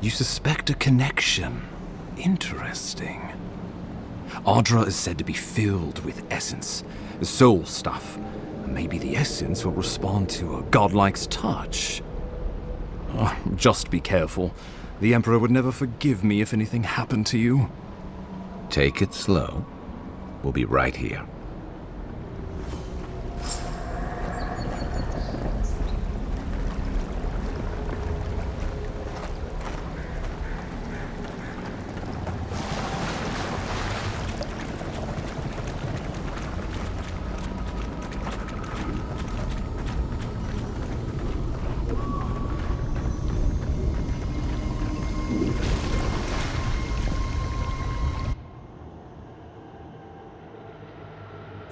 You suspect a connection. Interesting. Ardra is said to be filled with essence, soul stuff. And maybe the essence will respond to a godlike's touch. Oh, just be careful. The Emperor would never forgive me if anything happened to you. Take it slow. We'll be right here.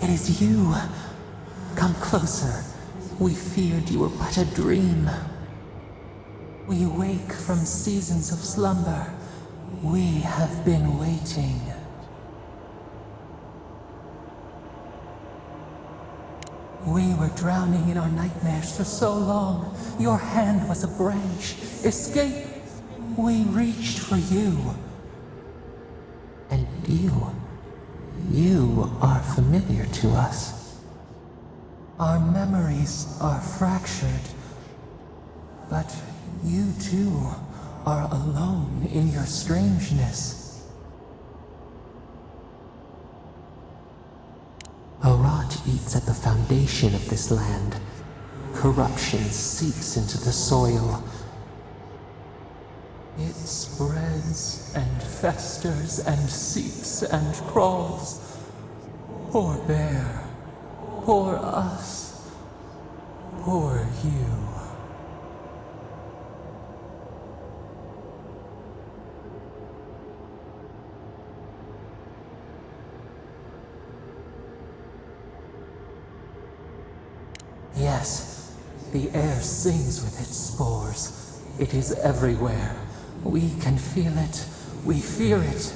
It is you. Come closer. We feared you were but a dream. We wake from seasons of slumber. We have been waiting. We were drowning in our nightmares for so long. Your hand was a branch. Escape! We reached for you. And you are familiar to us. Our memories are fractured. But you too are alone in your strangeness. A rot eats at the foundation of this land. Corruption seeps into the soil. It spreads and festers and seeps and crawls. Poor bear. Poor us. Poor you. Yes, the air sings with its spores. It is everywhere. We can feel it. We fear it.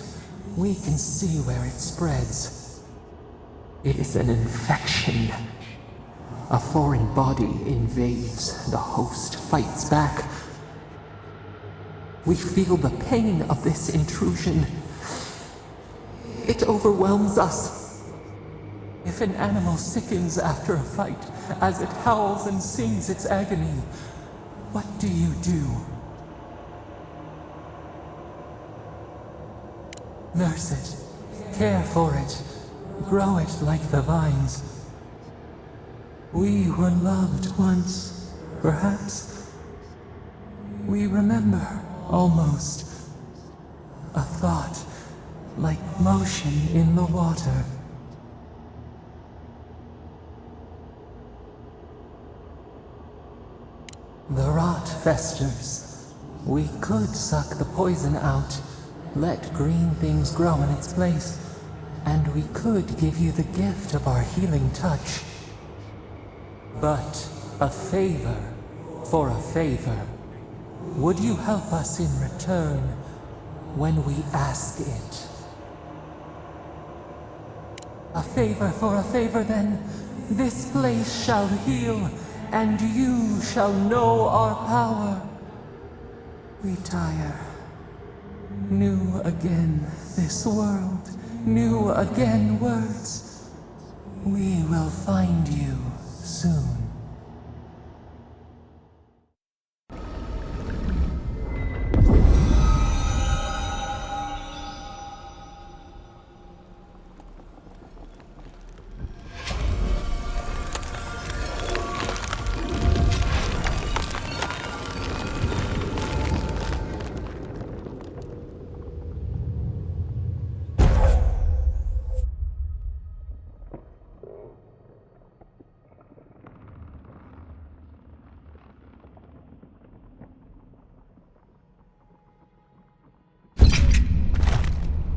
We can see where it spreads. It is an infection. A foreign body invades. The host fights back. We feel the pain of this intrusion. It overwhelms us. If an animal sickens after a fight, as it howls and sings its agony, what do you do? Nurse it, care for it, grow it like the vines. We were loved once, perhaps. We remember, almost. A thought, like motion in the water. The rot festers. We could suck the poison out, let green things grow in its place, and we could give you the gift of our healing touch. But a favor for a favor. Would you help us in return when we ask it? A favor for a favor, then. This place shall heal, and you shall know our power. Retire. New again this world, new again words. We will find you soon.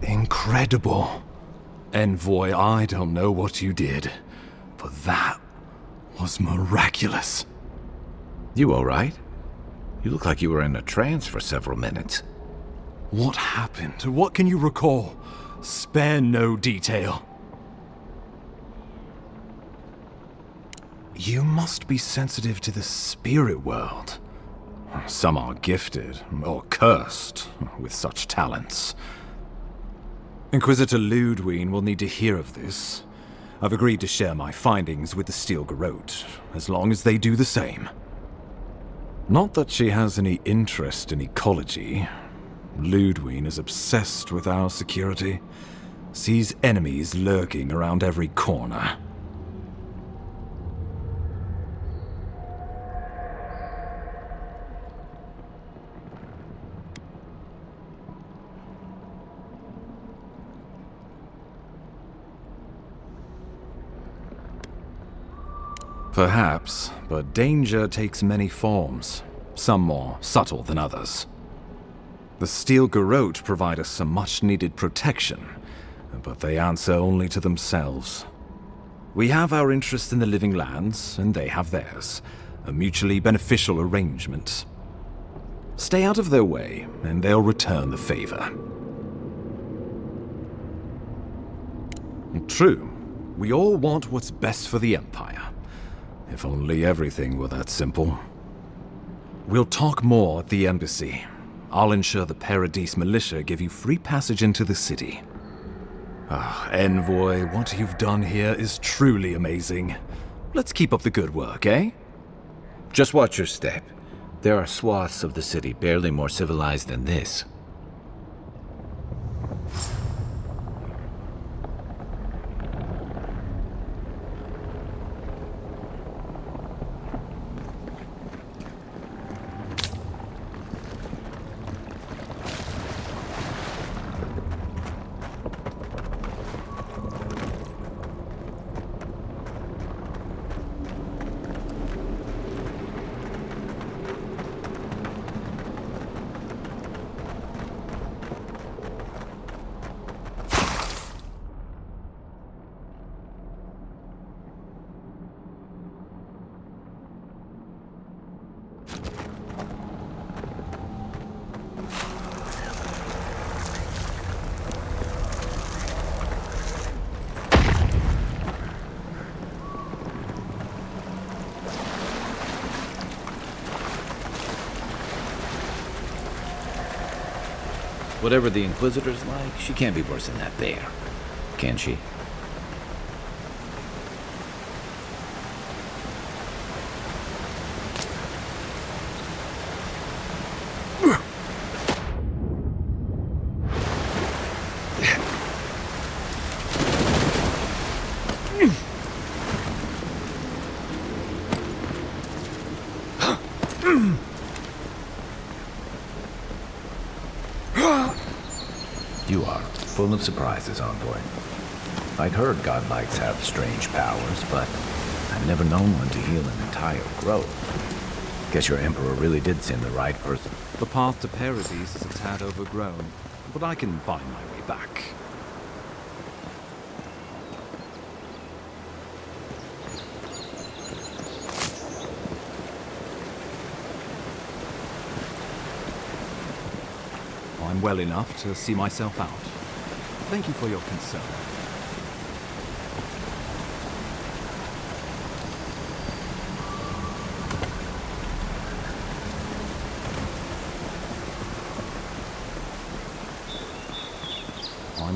Incredible. Envoy, I don't know what you did, but that was miraculous. You all right? You look like you were in a trance for several minutes. What happened? What can you recall? Spare no detail. You must be sensitive to the spirit world. Some are gifted, or cursed, with such talents. Inquisitor Ludwine will need to hear of this. I've agreed to share my findings with the Steel Garrote, as long as they do the same. Not that she has any interest in ecology. Ludwine is obsessed with our security, sees enemies lurking around every corner. Perhaps, but danger takes many forms, some more subtle than others. The Steel Garrote provide us some much-needed protection, but they answer only to themselves. We have our interest in the living lands, and they have theirs, a mutually beneficial arrangement. Stay out of their way, and they'll return the favor. True, we all want what's best for the Empire. If only everything were that simple. We'll talk more at the embassy. I'll ensure the Paradise militia give you free passage into the city. Envoy, what you've done here is truly amazing. Let's keep up the good work, eh? Just watch your step. There are swaths of the city barely more civilized than this. Whatever the Inquisitor's like, she can't be worse than that bear. Can she? You are full of surprises, Envoy. I'd heard godlikes have strange powers, but I've never known one to heal an entire grove. Guess your Emperor really did send the right person. The path to Paradise is a tad overgrown, but I can find my way back. I'm well enough to see myself out. Thank you for your concern.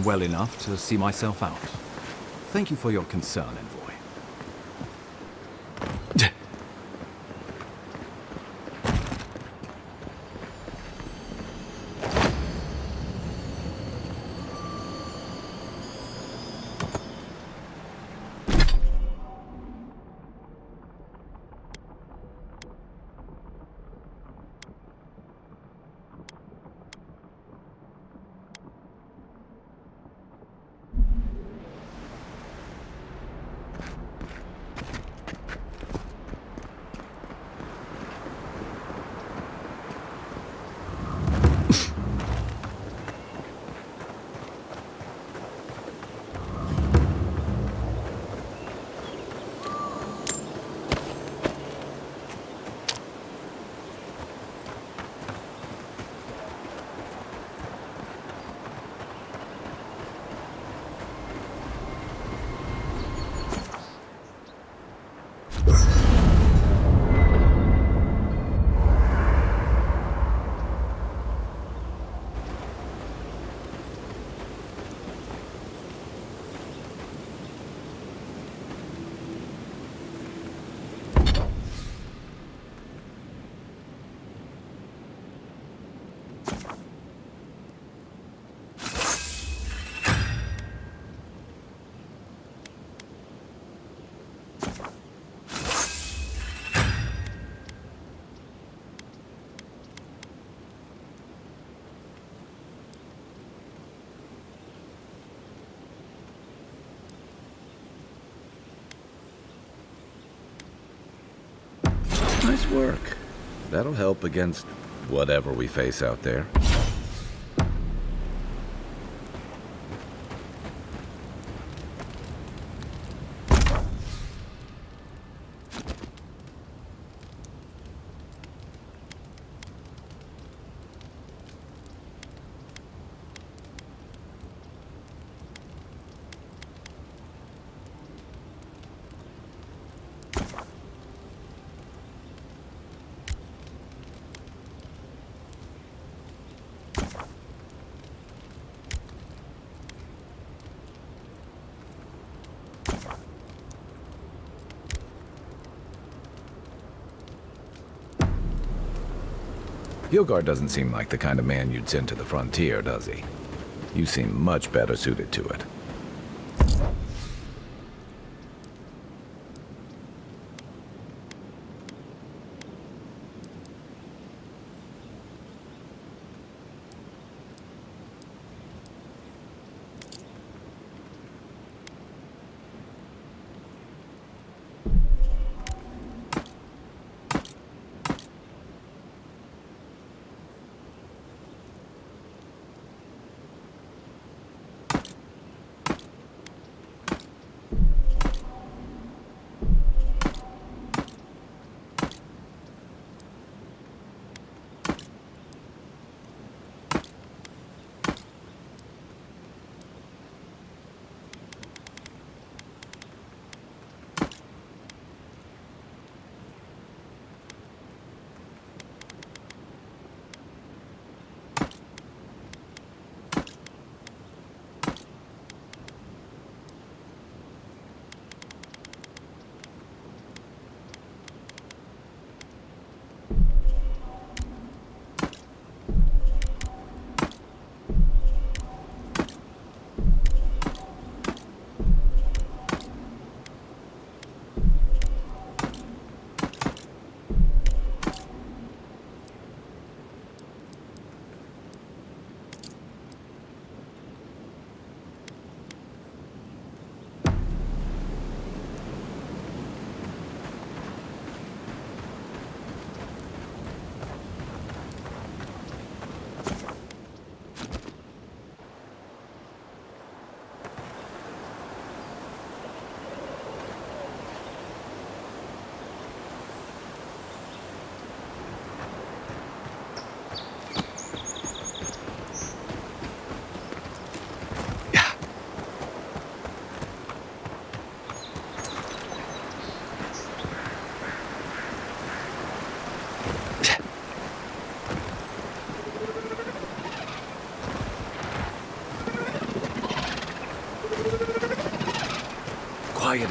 I'm well enough to see myself out. Thank you for your concern, Envoy. Nice work. That'll help against whatever we face out there. Bjorgar doesn't seem like the kind of man you'd send to the frontier, does he? You seem much better suited to it.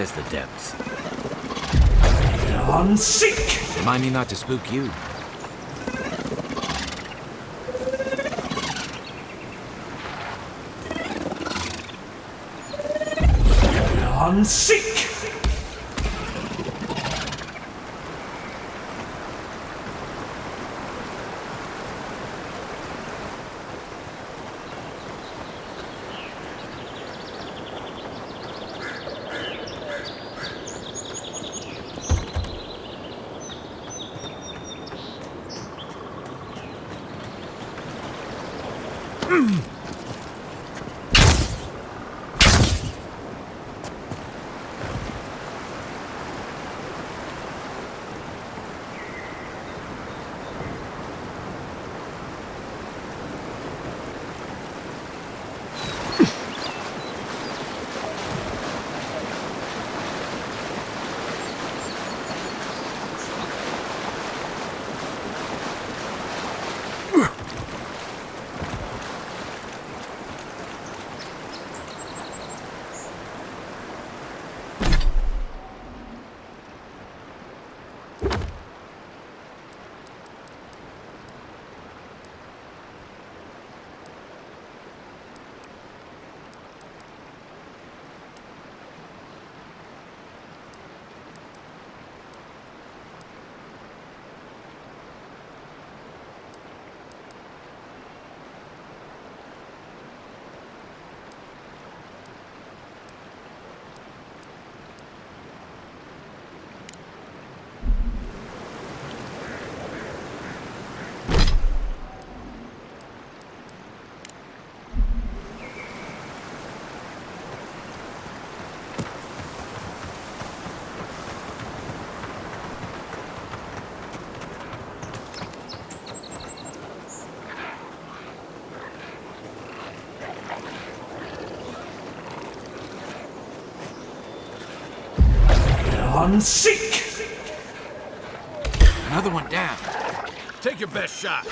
as the depths. Unseek! Remind me not to spook you. Unseek! Unseek! Another one down. Take your best shot.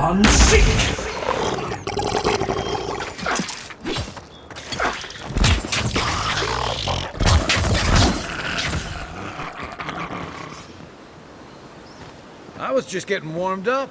Unseek! I was just getting warmed up.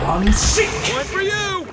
Unseek! One for you!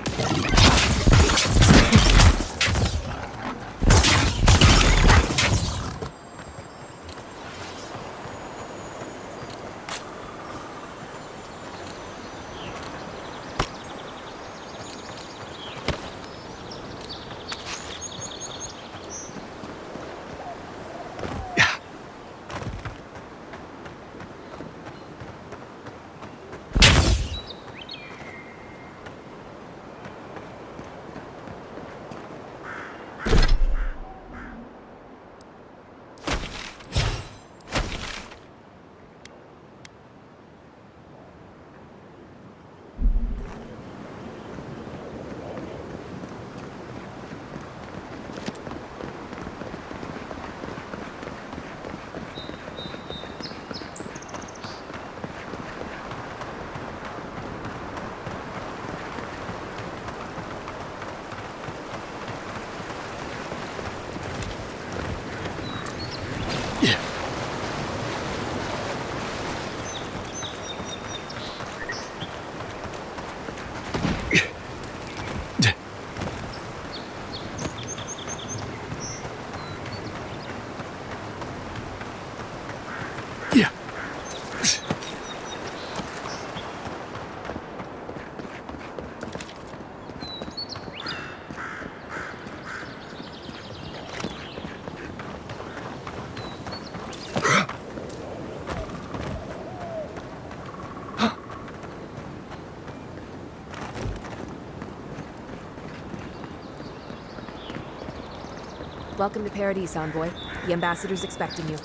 Welcome to Paradise, Envoy. The ambassador's expecting you.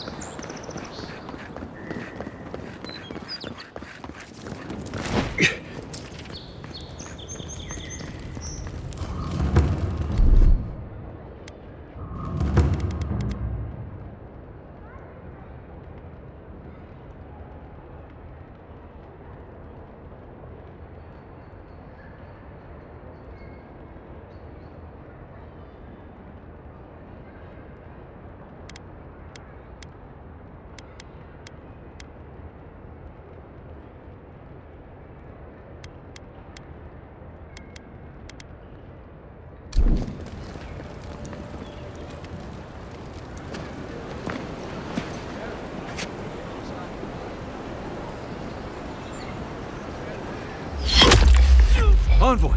Envoy!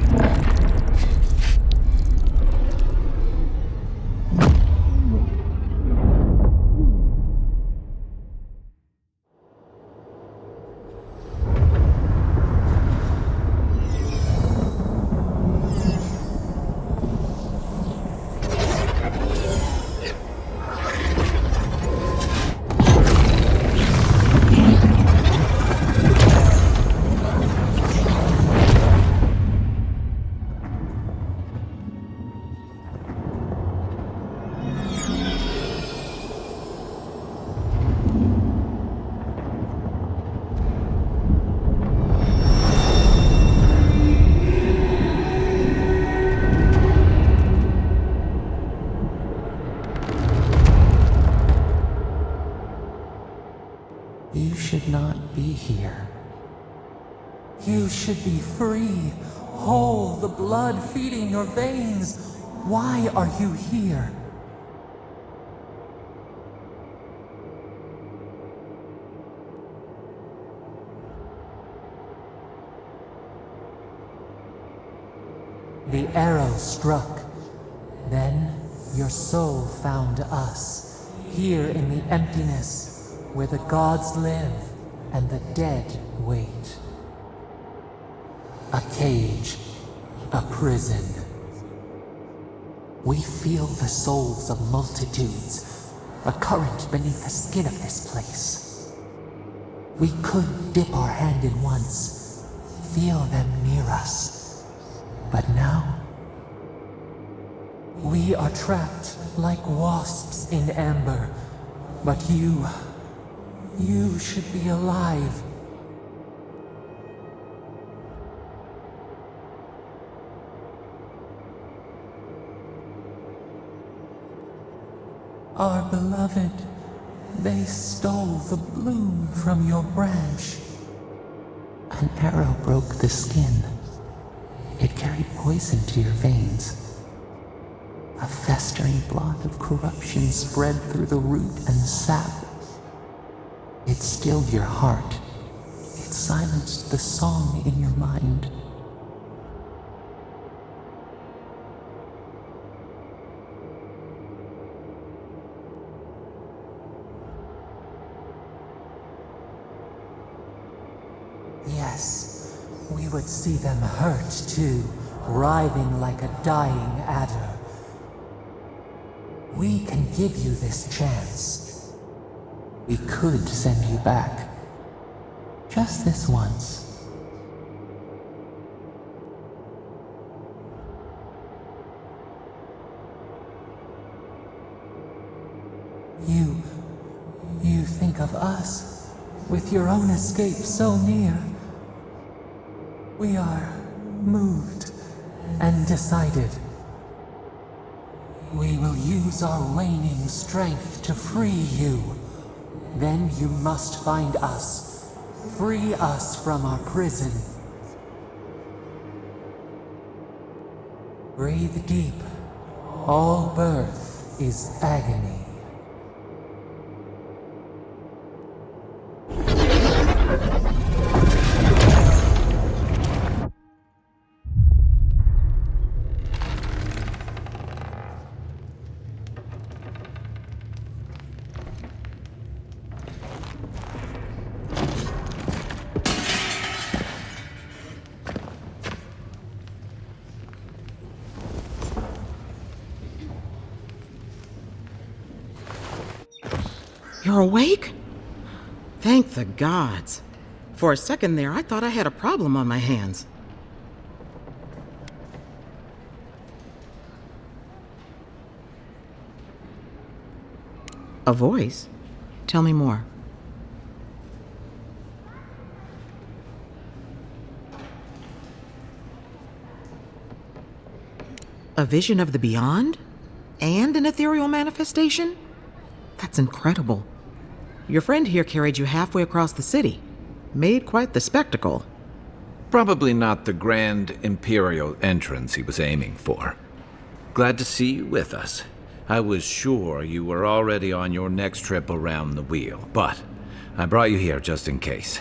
You should not be here. You should be free, whole, the blood feeding your veins. Why are you here? The arrow struck. Then your soul found us, here in the emptiness, where the gods live and the dead wait. A cage, a prison. We feel the souls of multitudes, a current beneath the skin of this place. We could dip our hand in once, feel them near us. But now, we are trapped like wasps in amber. But you should be alive. Our beloved, they stole the bloom from your branch. An arrow broke the skin. It carried poison to your veins. A festering blot of corruption spread through the root and sap. It stilled your heart. It silenced the song in your mind. Yes, we would see them hurt too, writhing like a dying adder. We can give you this chance. We could send you back. Just this once. You think of us, with your own escape so near. We are moved and decided. We will use our waning strength to free you. Then you must find us. Free us from our prison. Breathe deep. All birth is agony. You're awake? Thank the gods. For a second there, I thought I had a problem on my hands. A voice? Tell me more. A vision of the beyond? And an ethereal manifestation? That's incredible. Your friend here carried you halfway across the city. Made quite the spectacle. Probably not the grand imperial entrance he was aiming for. Glad to see you with us. I was sure you were already on your next trip around the wheel, but I brought you here just in case.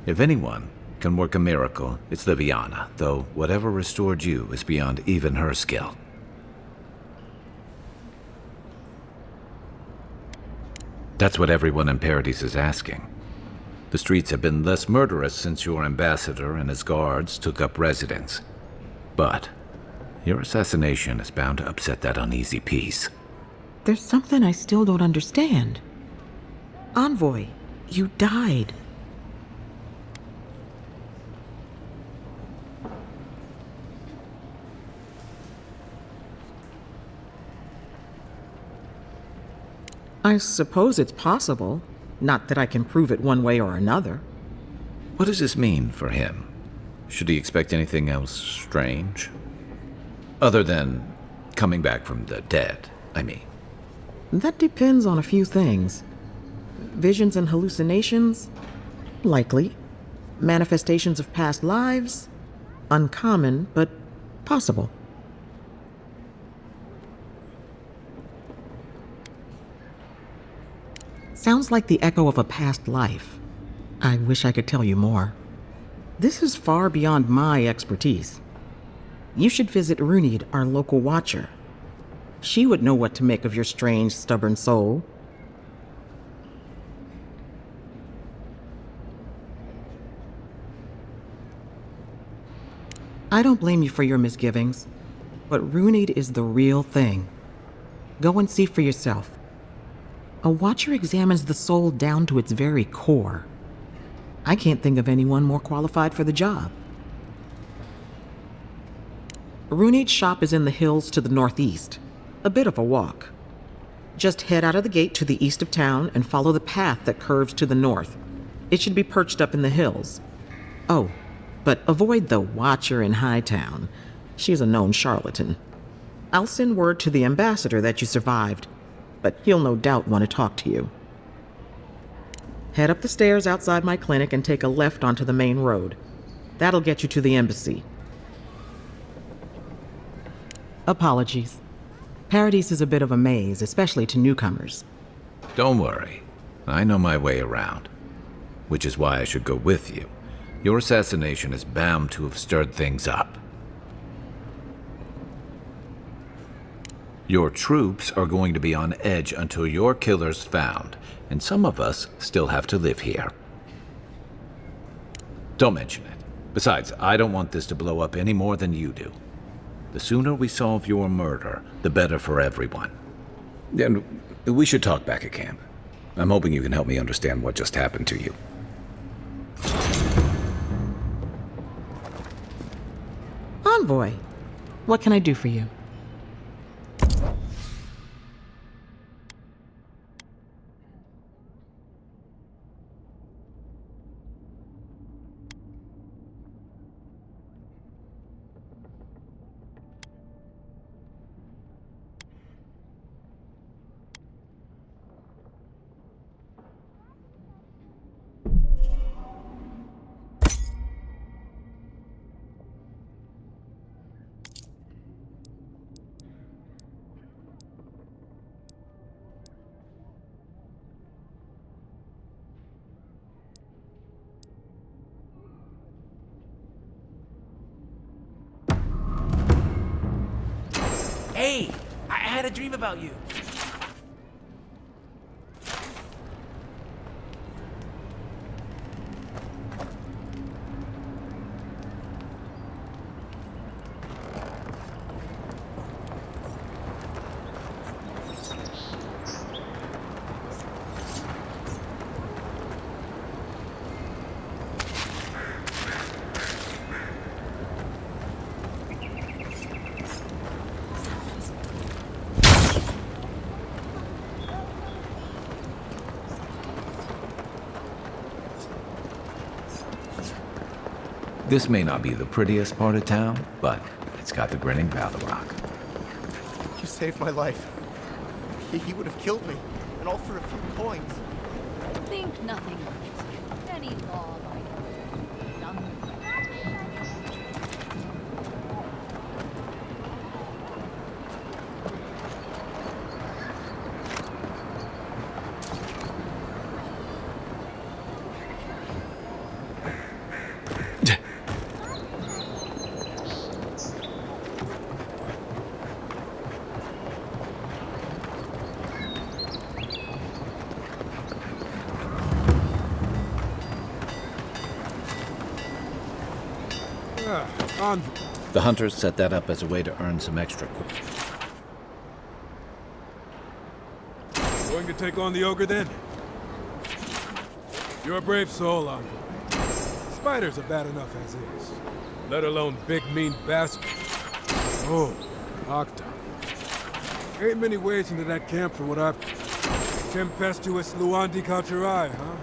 If anyone can work a miracle, it's Liviana, though whatever restored you is beyond even her skill. That's what everyone in Paradise is asking. The streets have been less murderous since your ambassador and his guards took up residence. But your assassination is bound to upset that uneasy peace. There's something I still don't understand. Envoy, you died. I suppose it's possible. Not that I can prove it one way or another. What does this mean for him? Should he expect anything else strange? Other than coming back from the dead, I mean. That depends on a few things. Visions and hallucinations? Likely. Manifestations of past lives? Uncommon, but possible. Sounds like the echo of a past life. I wish I could tell you more. This is far beyond my expertise. You should visit Runid, our local watcher. She would know what to make of your strange, stubborn soul. I don't blame you for your misgivings, but Runid is the real thing. Go and see for yourself. A watcher examines the soul down to its very core. I can't think of anyone more qualified for the job. Runid's shop is in the hills to the northeast. A bit of a walk. Just head out of the gate to the east of town and follow the path that curves to the north. It should be perched up in the hills. Oh, but avoid the watcher in Hightown. She's a known charlatan. I'll send word to the ambassador that you survived, but he'll no doubt want to talk to you. Head up the stairs outside my clinic and take a left onto the main road. That'll get you to the embassy. Apologies. Paradise is a bit of a maze, especially to newcomers. Don't worry. I know my way around. Which is why I should go with you. Your assassination is bound to have stirred things up. Your troops are going to be on edge until your killer's found, and some of us still have to live here. Don't mention it. Besides, I don't want this to blow up any more than you do. The sooner we solve your murder, the better for everyone. And we should talk back at camp. I'm hoping you can help me understand what just happened to you. Envoy, what can I do for you? Hey, I had a dream about you. This may not be the prettiest part of town, but it's got the grinning Battle Rock. You saved my life. He would have killed me, and all for a few coins. Think nothing of it. Any law like this is done. The hunters set that up as a way to earn some extra. Going to take on the ogre then? You're a brave soul, Uncle. Spiders are bad enough as is, let alone big mean bastards. Oh, Octa. Ain't many ways into that camp for what I've... Tempestuous Luandi Kachirai, huh?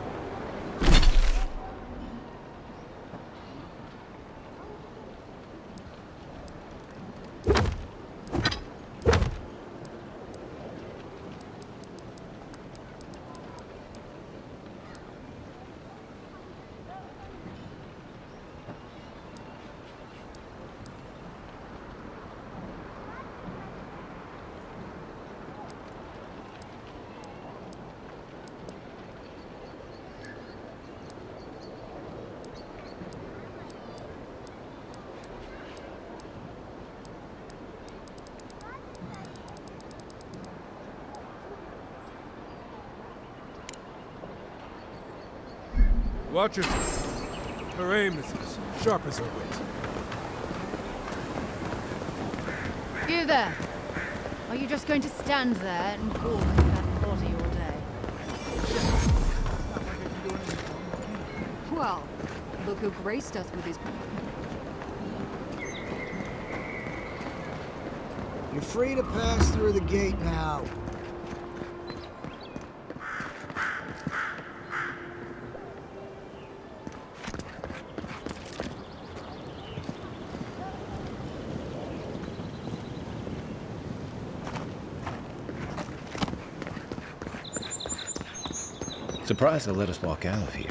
Watch yourself. Her aim is as sharp as her wit. You there! Are you just going to stand there and gawk at that body all day? Well, look who graced us with his... You're free to pass through the gate now. Surprised they let us walk out of here.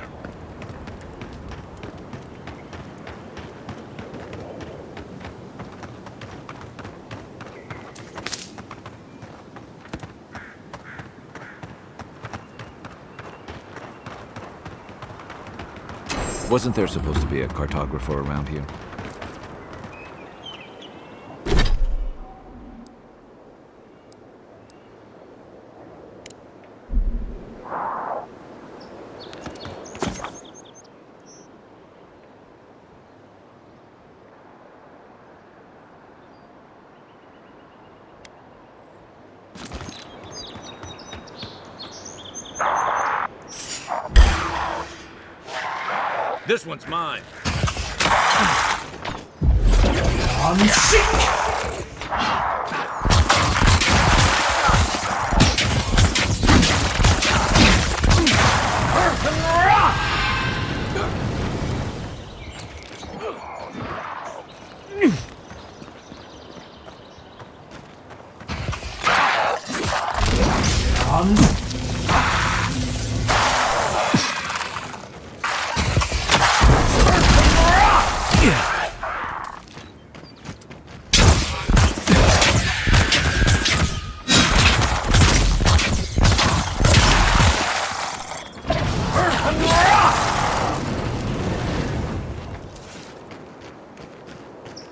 Wasn't there supposed to be a cartographer around here? This one's mine. Unseek!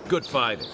Good fighting.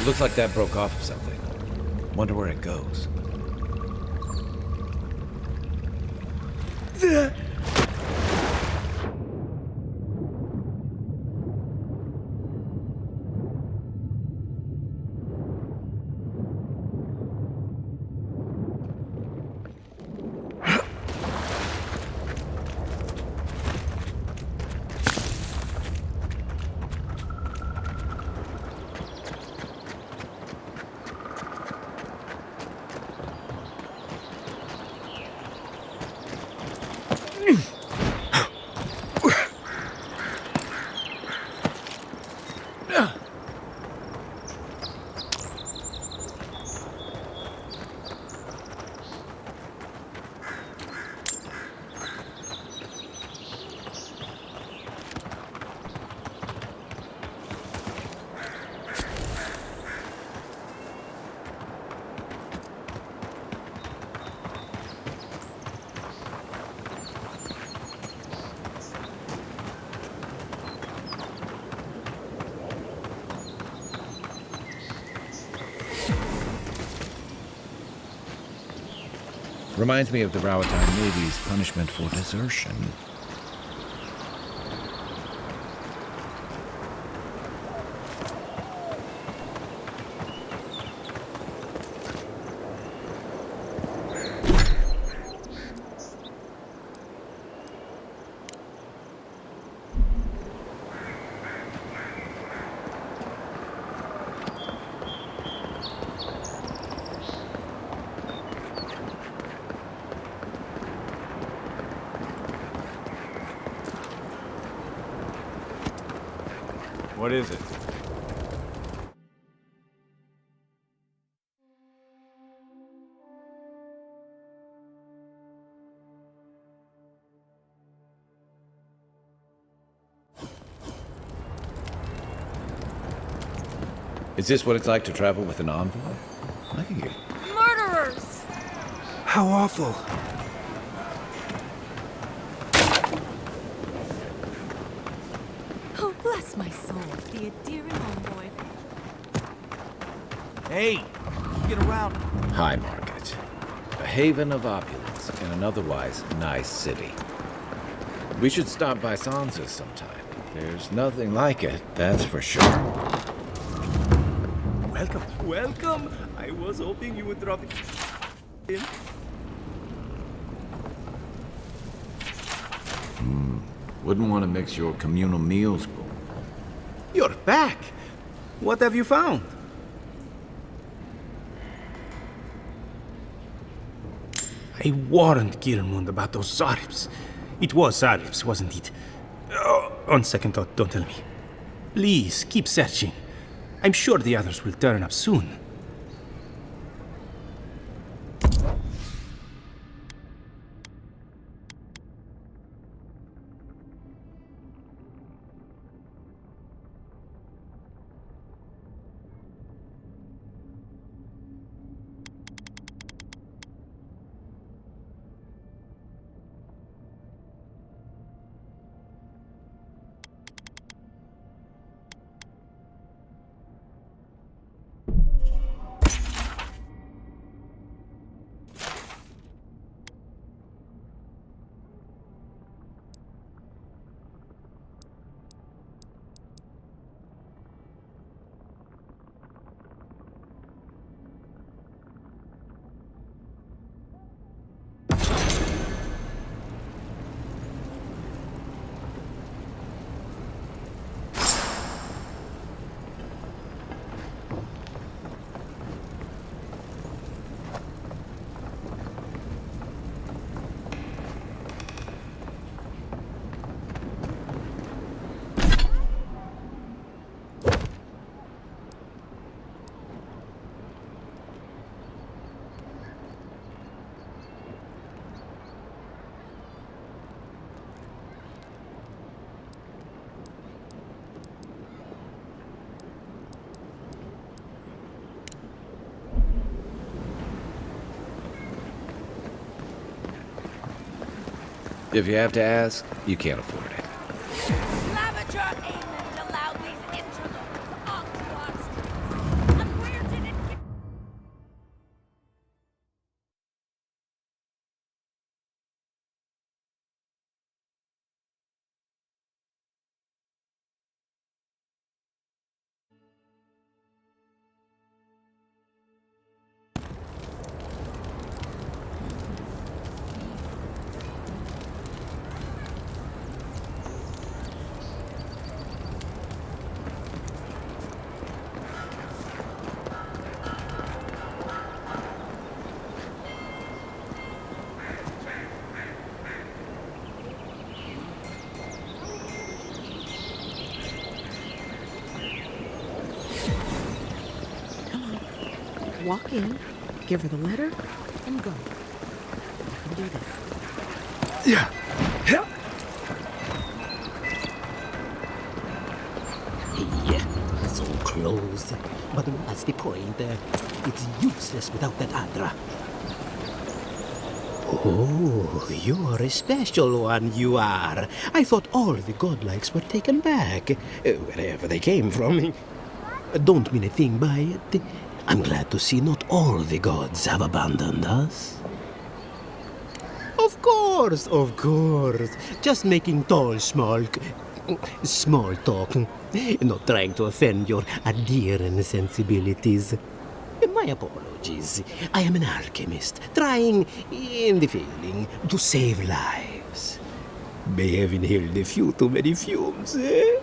Looks like that broke off of something. Wonder where it goes. Reminds me of the Rawatine Navy's punishment for desertion. What is it? Is this what it's like to travel with an envoy? Look at you. Murderers! How awful. Oh, bless my soul, the endearing envoy. Hey, get around. High Market. A haven of opulence in an otherwise nice city. We should stop by Sansa's sometime. There's nothing like it, that's for sure. Welcome, welcome. I was hoping you would drop in. Wouldn't want to mix your communal meals, bro. You're back. What have you found? I warned Kirmund about those Zaribs. It was Zaribs, wasn't it? Oh, on second thought, don't tell me. Please, keep searching. I'm sure the others will turn up soon. If you have to ask, you can't afford it. Lavager Aemond allowed these interlopers walk in, give her the letter, and go. You can do that. Yeah. So close. But what's the point? It's useless without that Adra. Oh, you are a special one, you are. I thought all the godlikes were taken back, wherever they came from. Don't mean a thing by it. I'm glad to see not all the gods have abandoned us. Of course. Just making small talk. Not trying to offend your Adiran sensibilities. My apologies. I am an alchemist, trying, in the feeling, to save lives. May have inhaled a few too many fumes, eh?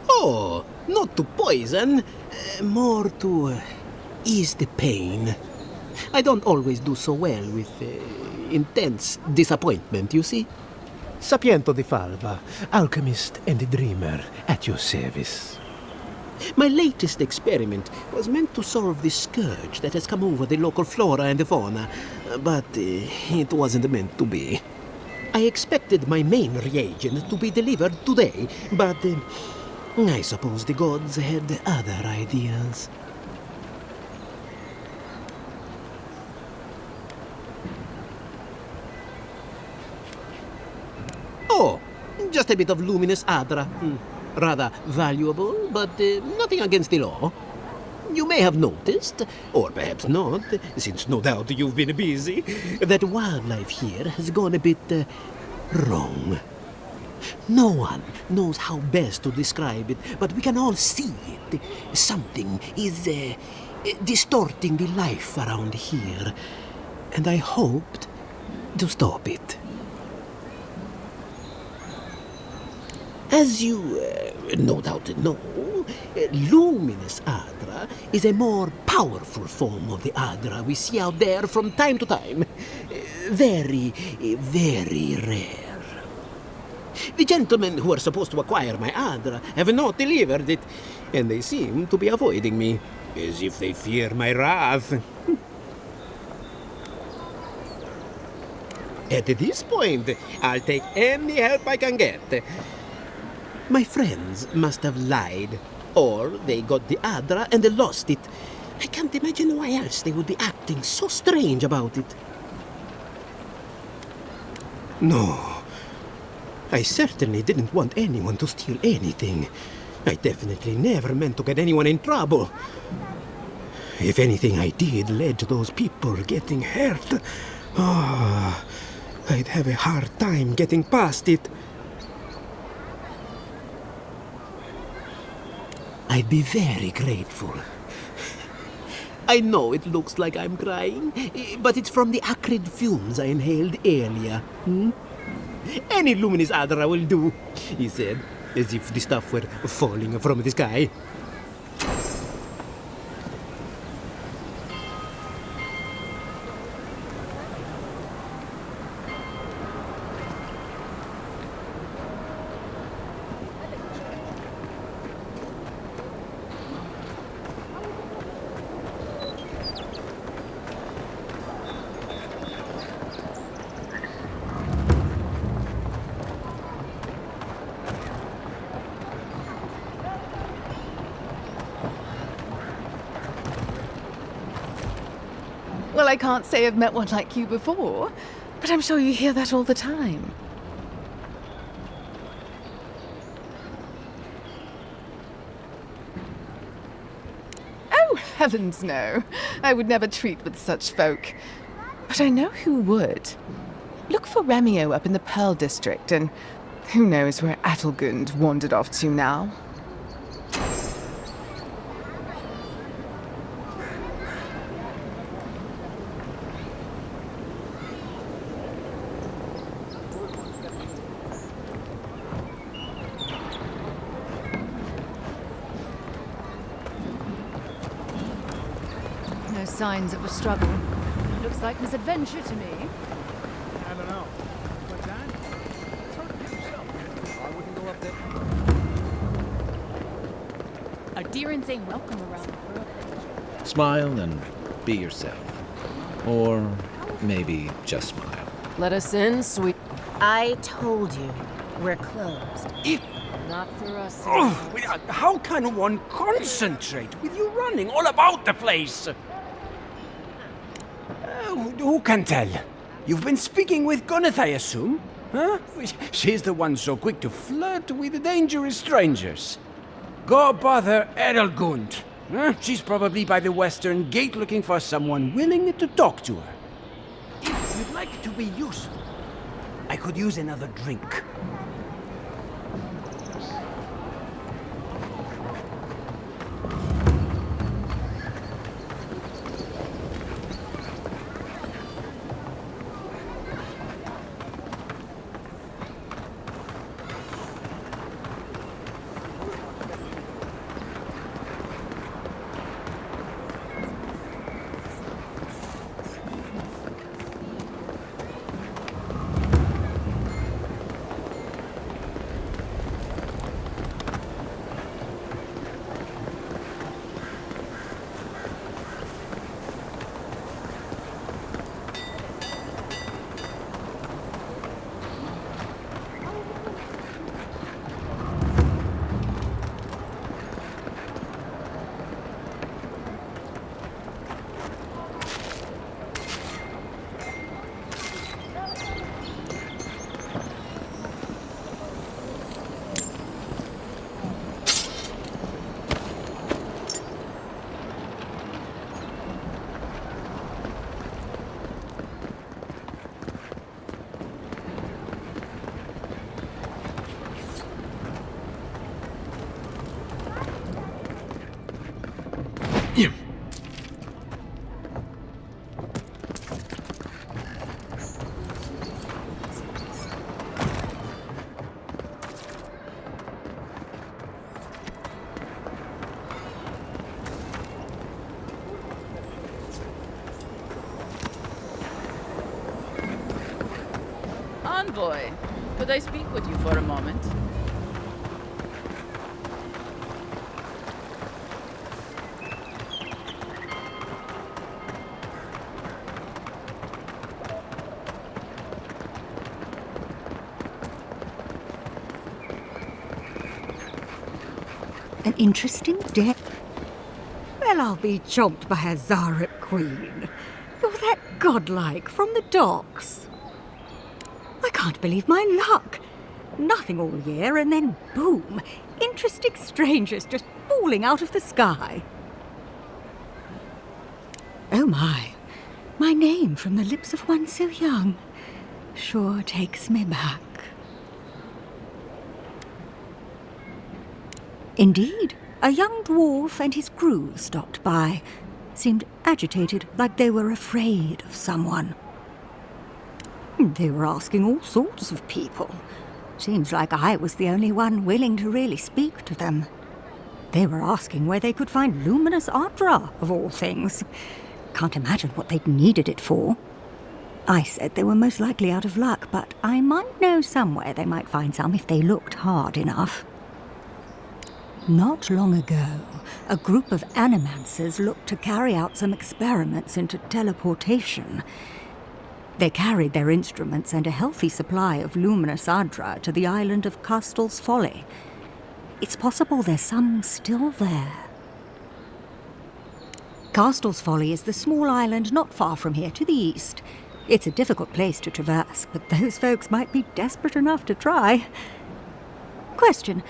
Oh, not to poison, more to ease the pain. I don't always do so well with intense disappointment, you see? Sapiento di Falva, alchemist and dreamer, at your service. My latest experiment was meant to solve the scourge that has come over the local flora and fauna, but it wasn't meant to be. I expected my main reagent to be delivered today, but I suppose the gods had other ideas. Oh, just a bit of luminous Adra. Rather valuable, but nothing against the law. You may have noticed, or perhaps not, since no doubt you've been busy, that wildlife here has gone a bit wrong. No one knows how best to describe it, but we can all see it. Something is distorting the life around here, and I hoped to stop it. As you no doubt know, luminous Adra is a more powerful form of the Adra we see out there from time to time. Very, very rare. The gentlemen who are supposed to acquire my Adra have not delivered it, and they seem to be avoiding me, as if they fear my wrath. At this point, I'll take any help I can get. My friends must have lied, or they got the Adra and they lost it. I can't imagine why else they would be acting so strange about it. No, I certainly didn't want anyone to steal anything. I definitely never meant to get anyone in trouble. If anything I did led to those people getting hurt, I'd have a hard time getting past it. I'd be very grateful. I know it looks like I'm crying, but it's from the acrid fumes I inhaled earlier. Any luminous Adra will do, he said, as if the stuff were falling from the sky. Well, I can't say I've met one like you before, but I'm sure you hear that all the time. Oh, heavens no. I would never treat with such folk. But I know who would. Look for Remio up in the Pearl District, and who knows where Adelgund wandered off to now. No signs of a struggle. Looks like misadventure to me. I don't know. But Dan, it's hard to get yourself. Deeran's ain't welcome around the brook. Smile and be yourself. Or maybe just smile. Let us in, sweet. I told you, we're closed. Not for us. How can one concentrate with you running all about the place? Who can tell? You've been speaking with Gunneth, I assume? Huh? She's the one so quick to flirt with dangerous strangers. Go bother Edelgund. Huh? She's probably by the western gate looking for someone willing to talk to her. If you'd like to be useful, I could use another drink. Envoy, could I speak with you for a moment? An interesting day. Well, I'll be chomped by a Zarep queen. You're that godlike from the docks. I can't believe my luck. Nothing all year, and then boom, interesting strangers just falling out of the sky. Oh my name from the lips of one so young sure takes me back. Indeed, a young dwarf and his crew stopped by. Seemed agitated, like they were afraid of someone. They were asking all sorts of people. Seems like I was the only one willing to really speak to them. They were asking where they could find luminous Adra, of all things. Can't imagine what they'd needed it for. I said they were most likely out of luck, but I might know somewhere they might find some if they looked hard enough. Not long ago, a group of animancers looked to carry out some experiments into teleportation. They carried their instruments and a healthy supply of luminous Adra to the island of Castel's Folly. It's possible there's some still there. Castel's Folly is the small island not far from here to the east. It's a difficult place to traverse, but those folks might be desperate enough to try. Question,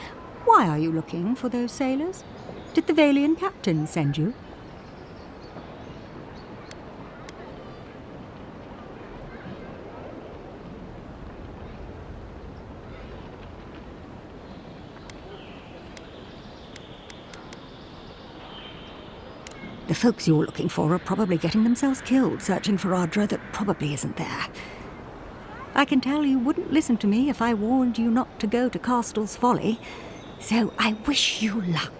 why are you looking for those sailors? Did the Valian captain send you? The folks you're looking for are probably getting themselves killed searching for Adra that probably isn't there. I can tell you wouldn't listen to me if I warned you not to go to Castel's Folly, so I wish you luck.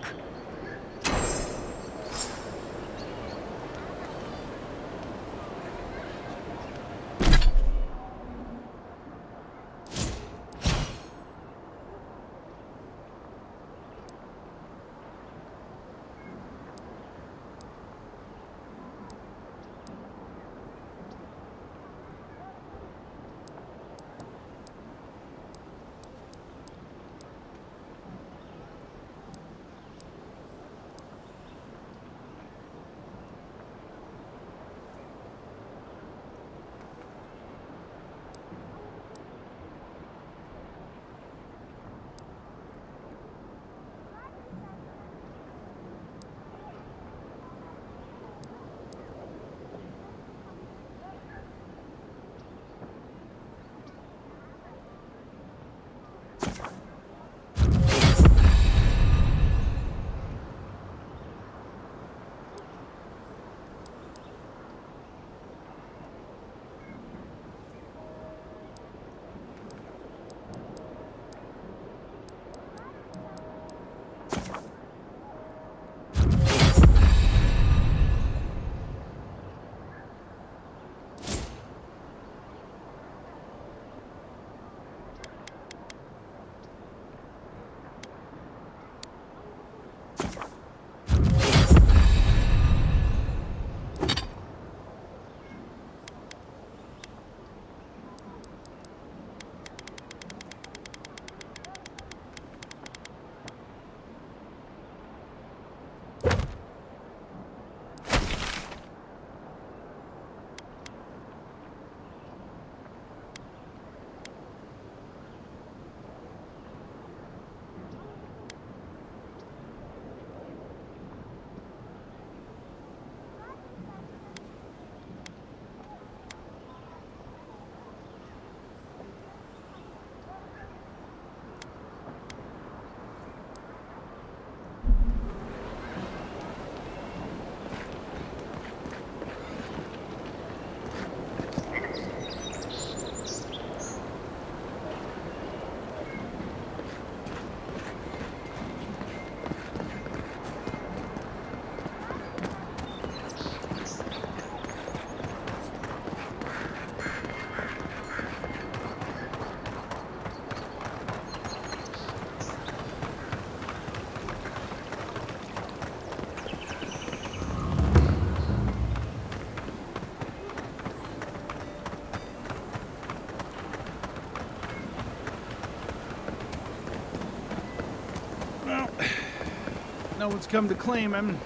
no one's come to claim him,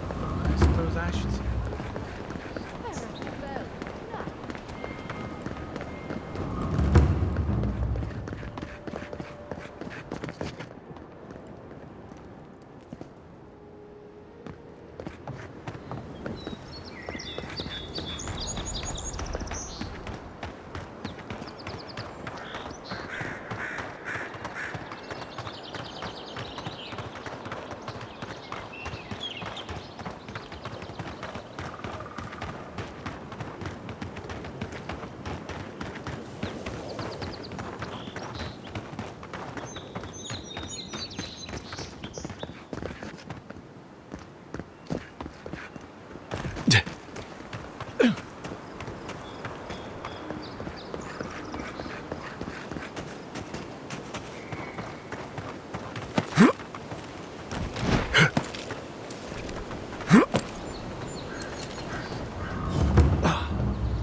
I suppose I should say.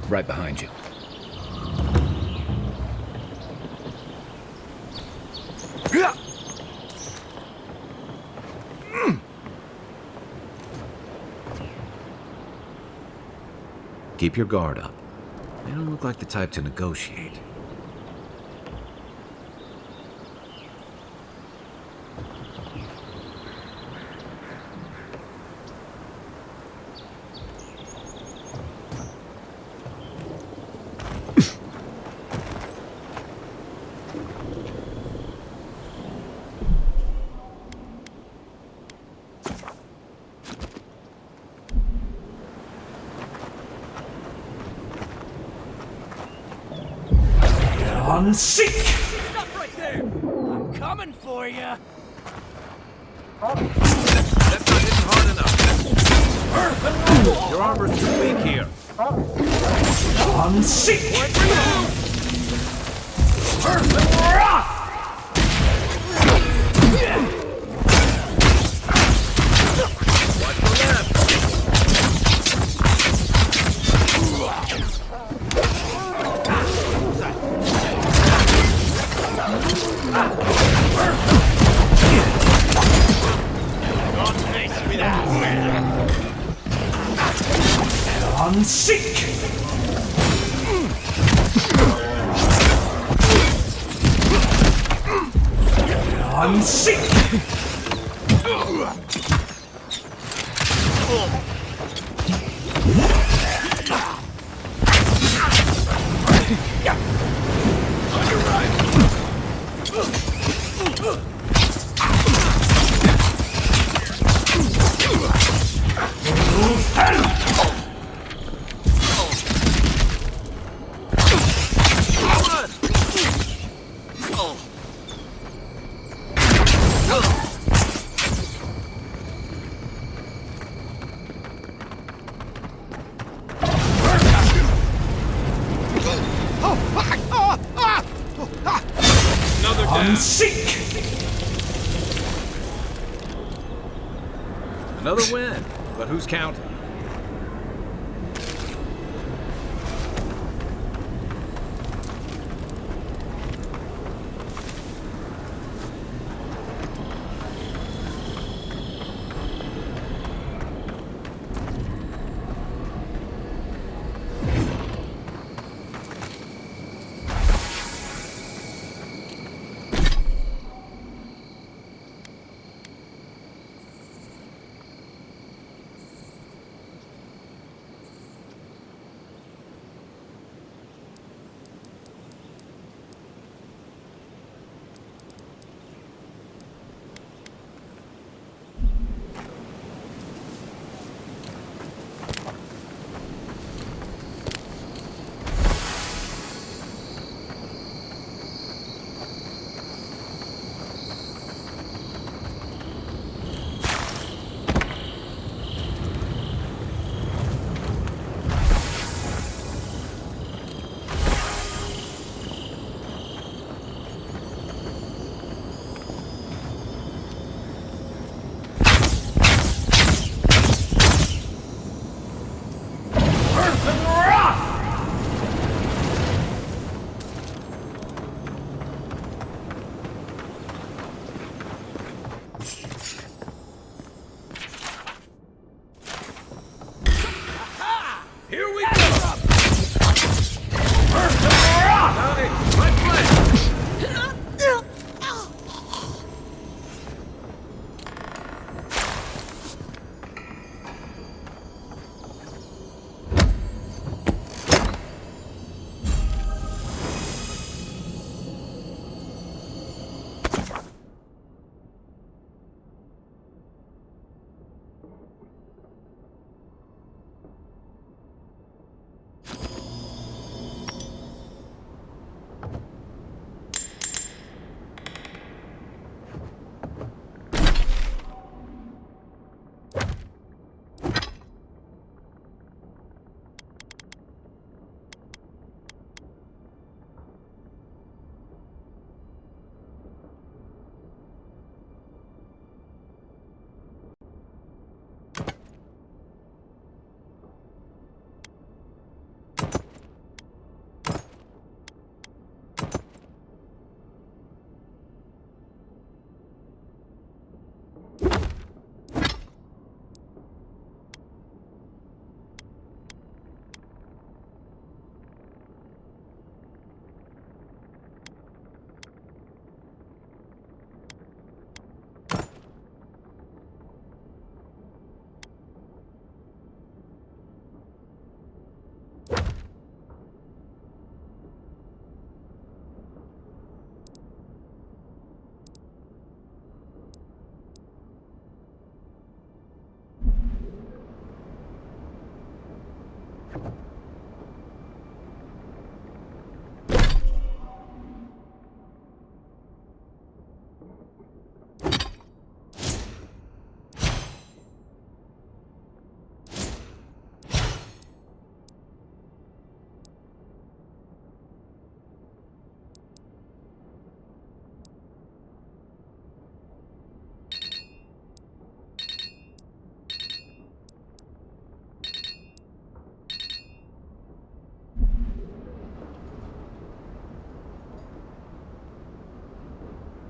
Right behind you. Keep your guard up. They don't look like the type to negotiate. Seek! Stop right there! I'm coming for you! That's not hitting hard enough. Your armor's too weak here. Seek! Seek! Seek! Seek! Another win, but who's counting?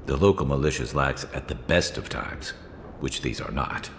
The local militias lax at the best of times, which these are not.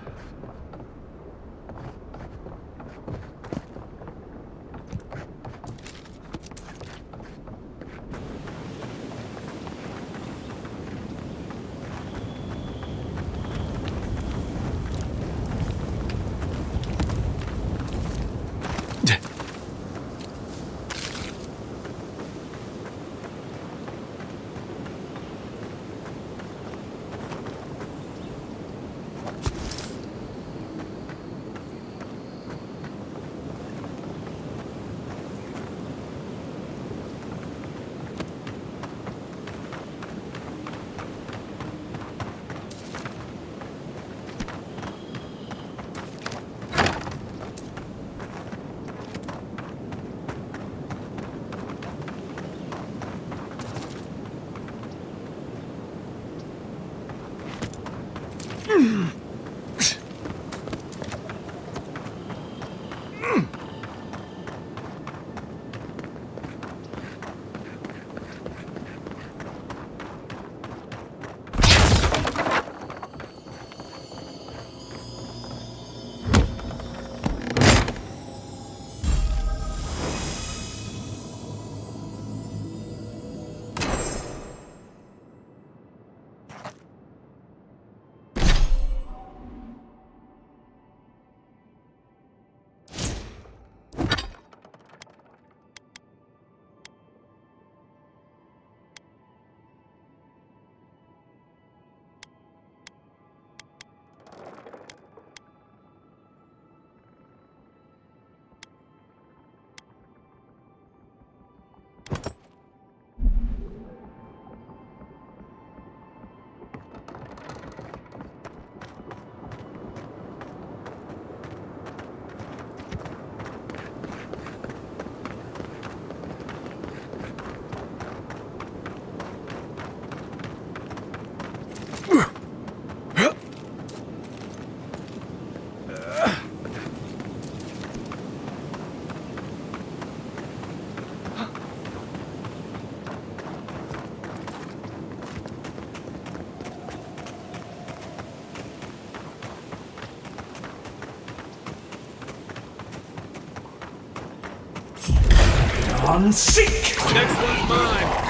Seek! Next one's mine!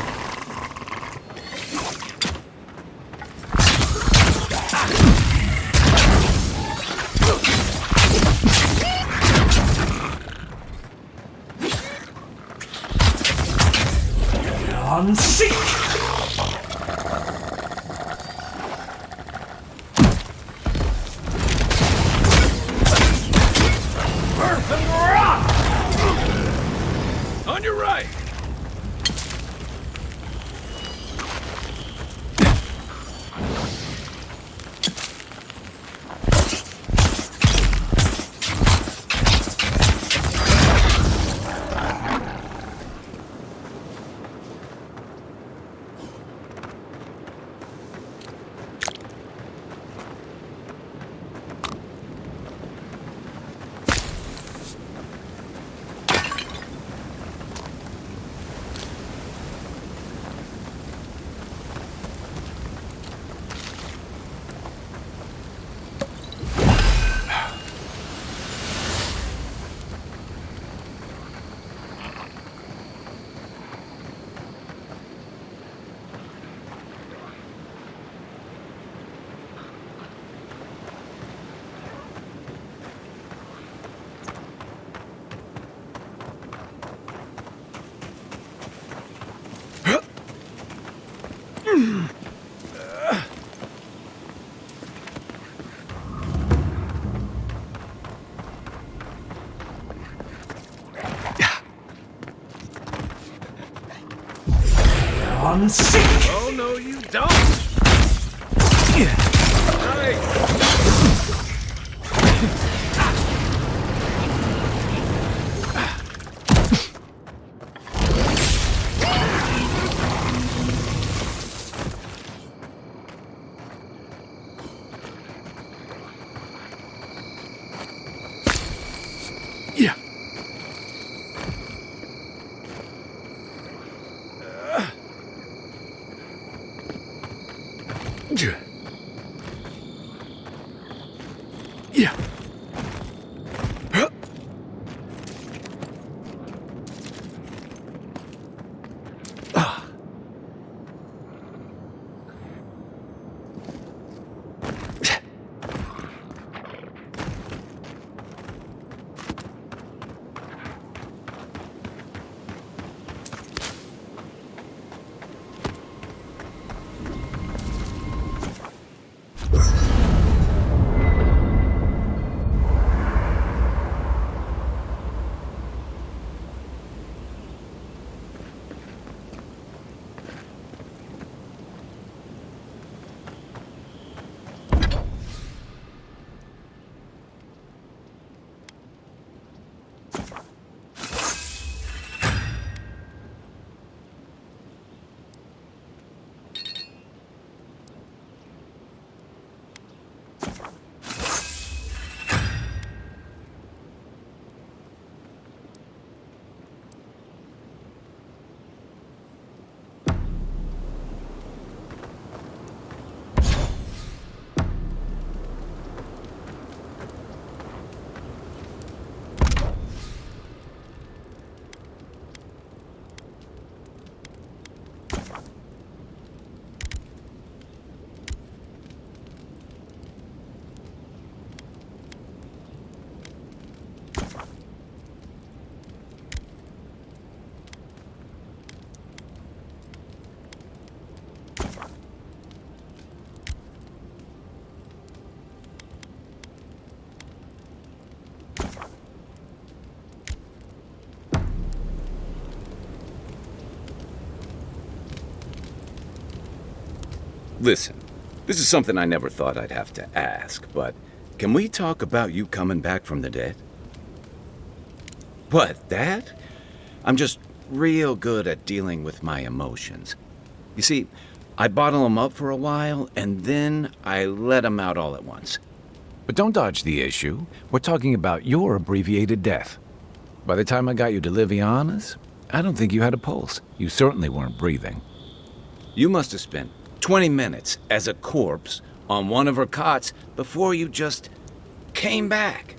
Seek! Earth and rock! On your right! Seek! Oh, no, you don't! Nice! Listen, this is something I never thought I'd have to ask, but can we talk about you coming back from the dead? What, that? I'm just real good at dealing with my emotions. You see, I bottle them up for a while, and then I let them out all at once. But don't dodge the issue. We're talking about your abbreviated death. By the time I got you to Liviana's, I don't think you had a pulse. You certainly weren't breathing. You must have spent 20 minutes as a corpse on one of her cots before you just came back.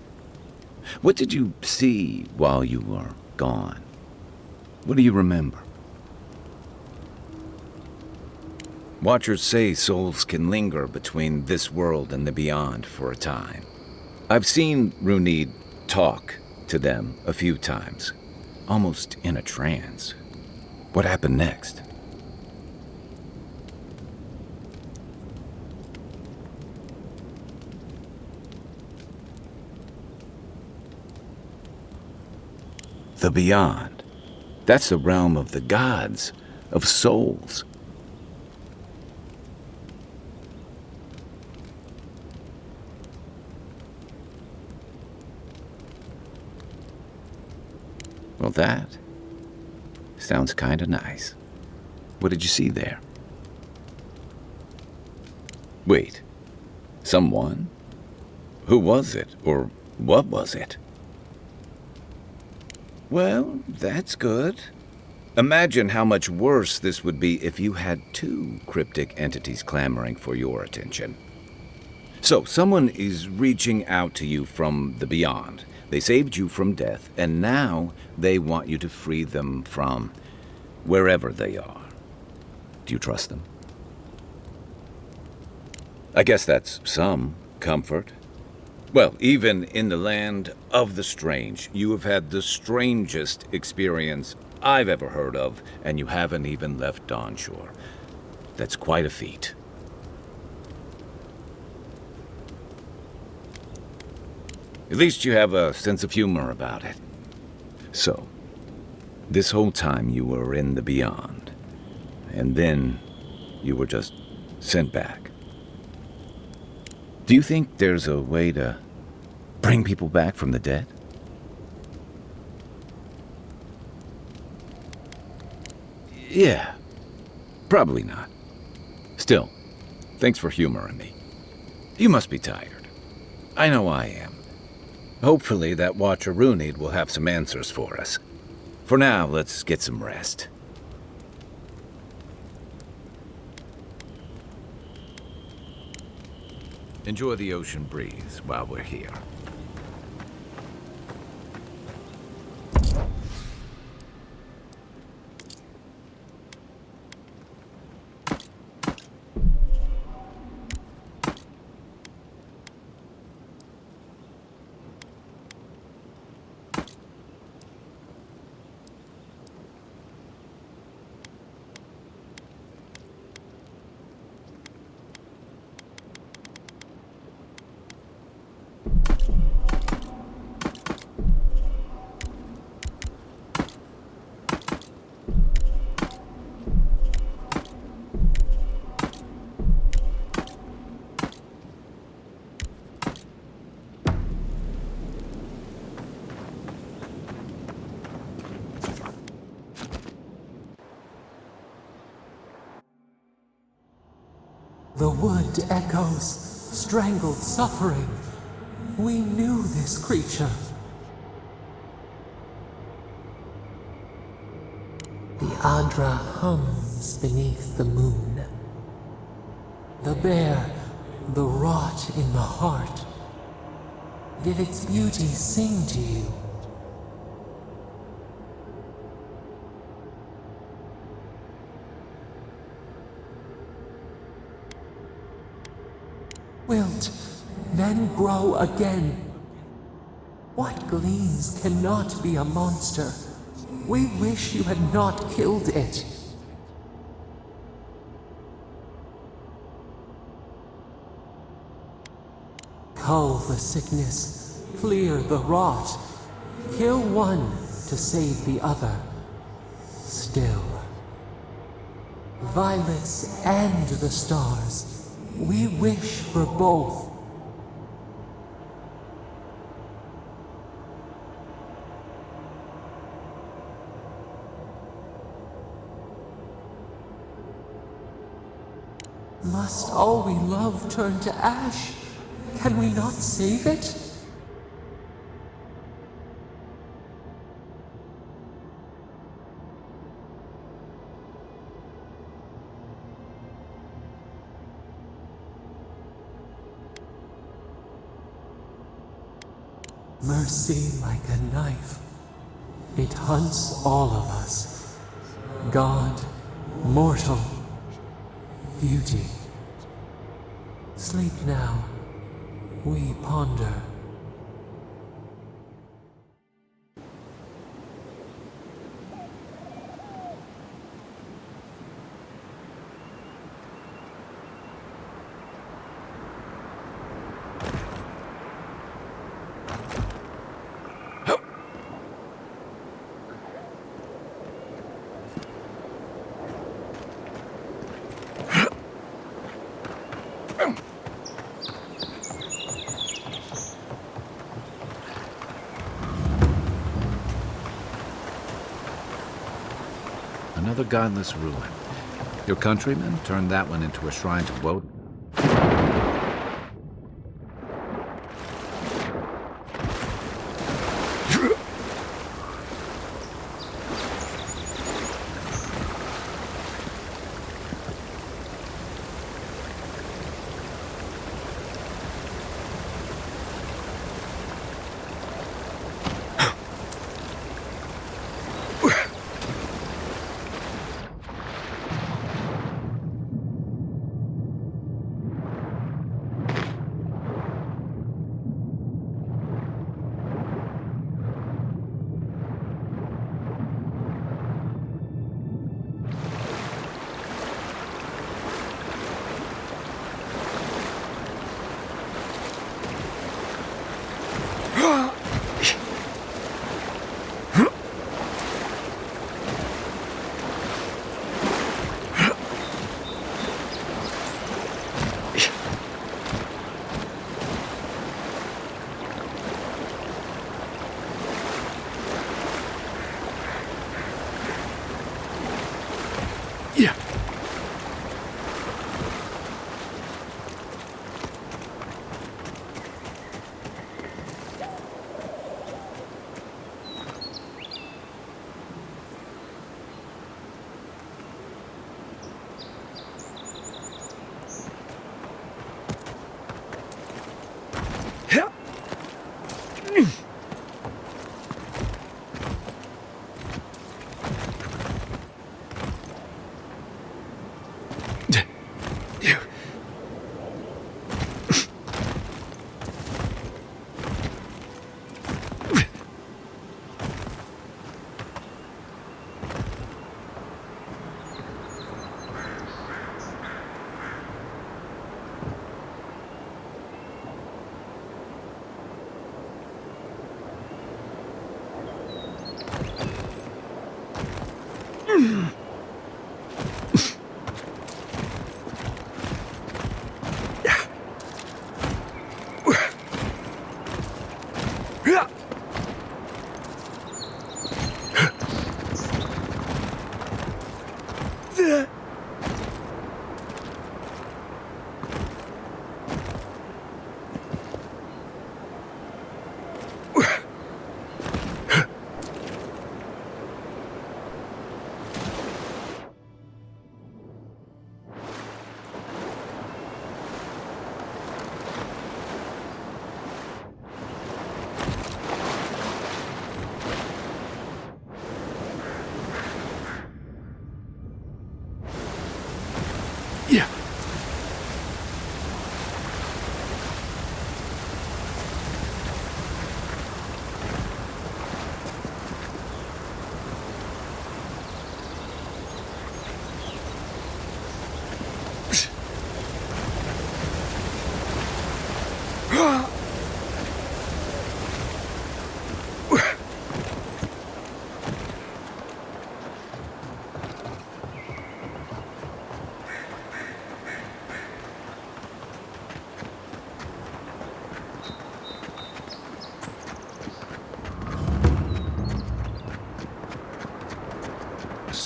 What did you see while you were gone? What do you remember? Watchers say souls can linger between this world and the beyond for a time. I've seen Runid talk to them a few times, almost in a trance. What happened next? The beyond. That's the realm of the gods, of souls. Well, that sounds kinda nice. What did you see there? Wait, someone? Who was it, or what was it? Well, that's good. Imagine how much worse this would be if you had two cryptic entities clamoring for your attention. So, someone is reaching out to you from the beyond. They saved you from death, and now they want you to free them from wherever they are. Do you trust them? I guess that's some comfort. Well, even in the land of the strange, you have had the strangest experience I've ever heard of, and you haven't even left Dawn Shore. That's quite a feat. At least you have a sense of humor about it. So, this whole time you were in the beyond, and then you were just sent back. Do you think there's a way to bring people back from the dead? Yeah, probably not. Still, thanks for humoring me. You must be tired. I know I am. Hopefully that Watcher Runid will have some answers for us. For now, let's get some rest. Enjoy the ocean breeze while we're here. The wood echoes, strangled suffering. We knew this creature. The Adra hums beneath the moon. The bear, the rot in the heart. Did its beauty sing to you? Wilt, then grow again. What gleams cannot be a monster? We wish you had not killed it. Cull the sickness, clear the rot. Kill one to save the other. Still, Violets and the stars. We wish for both. Must all we love turn to ash? Can we not save it? Mercy like a knife. It hunts all of us. God, mortal, beauty. Sleep now. We ponder. Another godless ruin. Your countrymen turned that one into a shrine to Woden.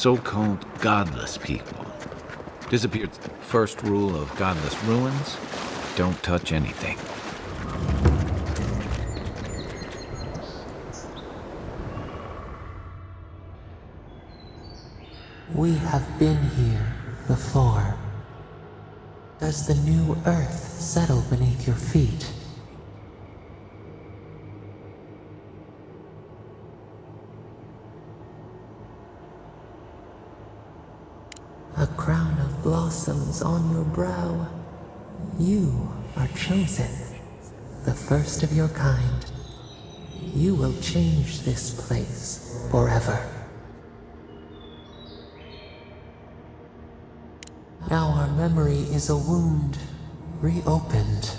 so-called godless people. Disappeared. First rule of godless ruins, don't touch anything. We have been here before. Does the new earth settle beneath your feet? A crown of blossoms on your brow. You are chosen, the first of your kind. You will change this place forever. Now our memory is a wound reopened.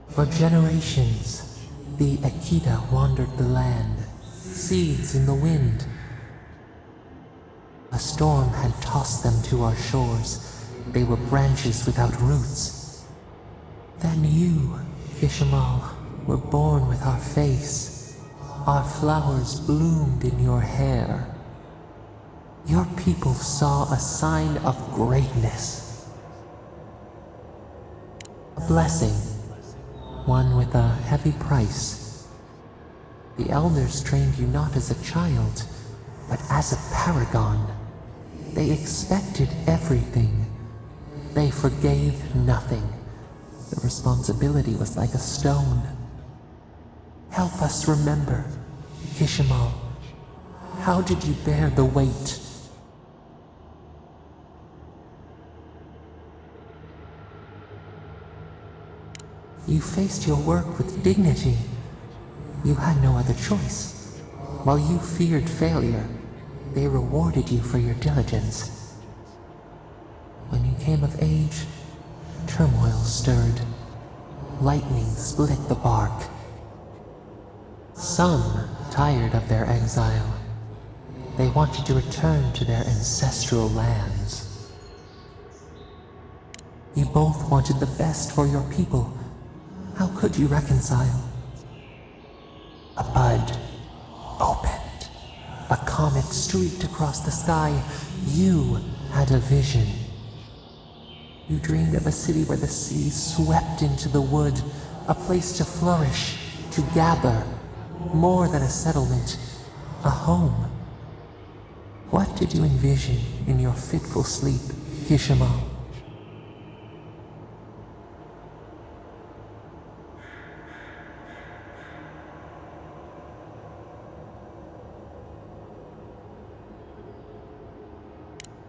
For generations, the Akita wandered the land, seeds in the wind. A storm had tossed them to our shores. They were branches without roots. Then you, Kishimal, were born with our face. Our flowers bloomed in your hair. Your people saw a sign of greatness. A blessing, one with a heavy price. The elders trained you not as a child, but as a paragon. They expected everything. They forgave nothing. The responsibility was like a stone. Help us remember, Kishimal. How did you bear the weight? You faced your work with dignity. You had no other choice. While you feared failure, they rewarded you for your diligence. When you came of age, turmoil stirred. Lightning split the bark. Some tired of their exile. They wanted to return to their ancestral lands. You both wanted the best for your people. How could you reconcile? A bud opened. A comet streaked across the sky. You had a vision. You dreamed of a city where the sea swept into the wood, a place to flourish, to gather. More than a settlement, a home. What did you envision in your fitful sleep, Kishimal?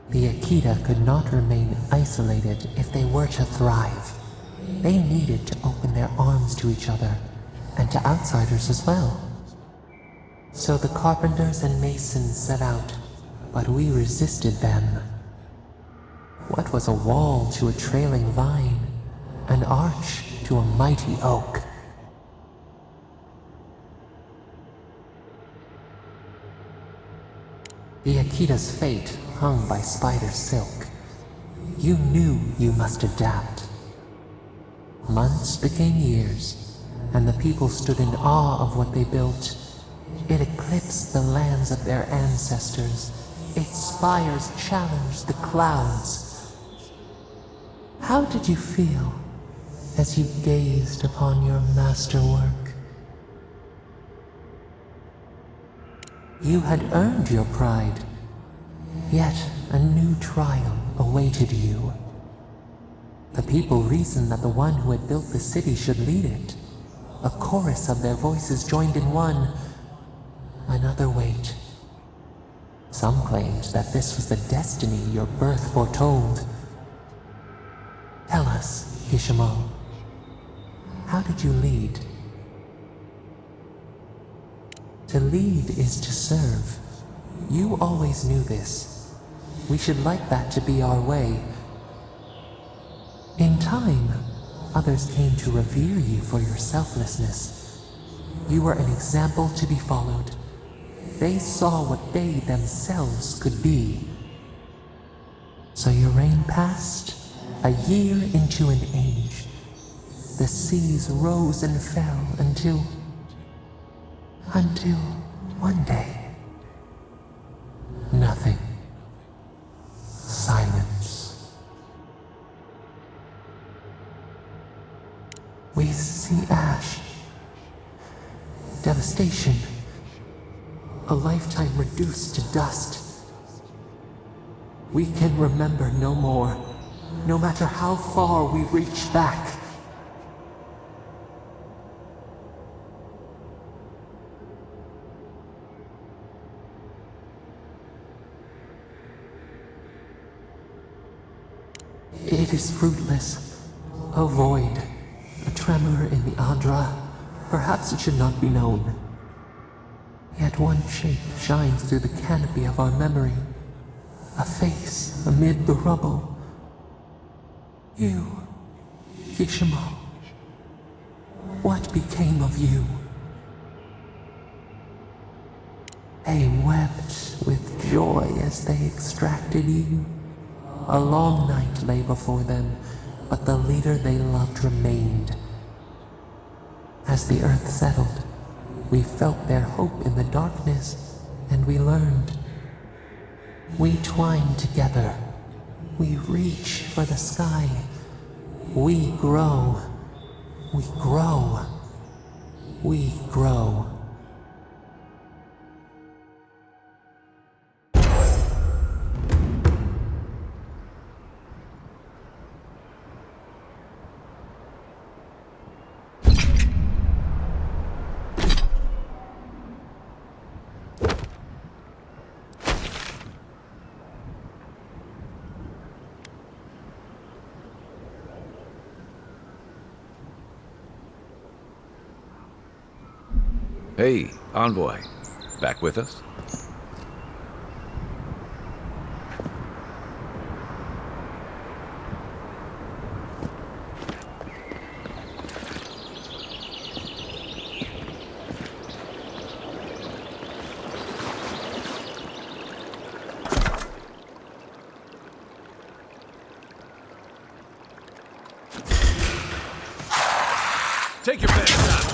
The Akita could not remain isolated if they were to thrive. They needed to open their arms to each other, and to outsiders as well. So the carpenters and masons set out, but we resisted them. What was a wall to a trailing vine, an arch to a mighty oak? The Akita's fate hung by spider silk. You knew you must adapt. Months became years, and the people stood in awe of what they built. It eclipsed the lands of their ancestors. Its spires challenged the clouds. How did you feel as you gazed upon your masterwork? You had earned your pride, yet a new trial awaited you. The people reasoned that the one who had built the city should lead it. A chorus of their voices joined in one. Another wait. Some claimed that this was the destiny your birth foretold. Tell us, Kishimal, how did you lead? To lead is to serve. You always knew this. We should like that to be our way. In time, others came to revere you for your selflessness. You were an example to be followed. They saw what they themselves could be. So your reign passed, a year into an age. The seas rose and fell until Until one day, nothing. Silence. We see ash. Devastation. A lifetime reduced to dust. We can remember no more, no matter how far we reach back. It is fruitless. A void. A tremor in the Adra. Perhaps it should not be known. Yet one shape shines through the canopy of our memory. A face amid the rubble. You, Kishimo. What became of you? They wept with joy as they extracted you. A long night lay before them, but the leader they loved remained. As the earth settled, we felt their hope in the darkness, and we learned. We twine together. We reach for the sky. We grow. We grow. We grow. Hey, Envoy. Back with us? Take your best shot.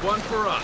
One for us.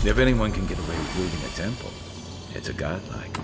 If anyone can get away with looting a temple, it's a godlike.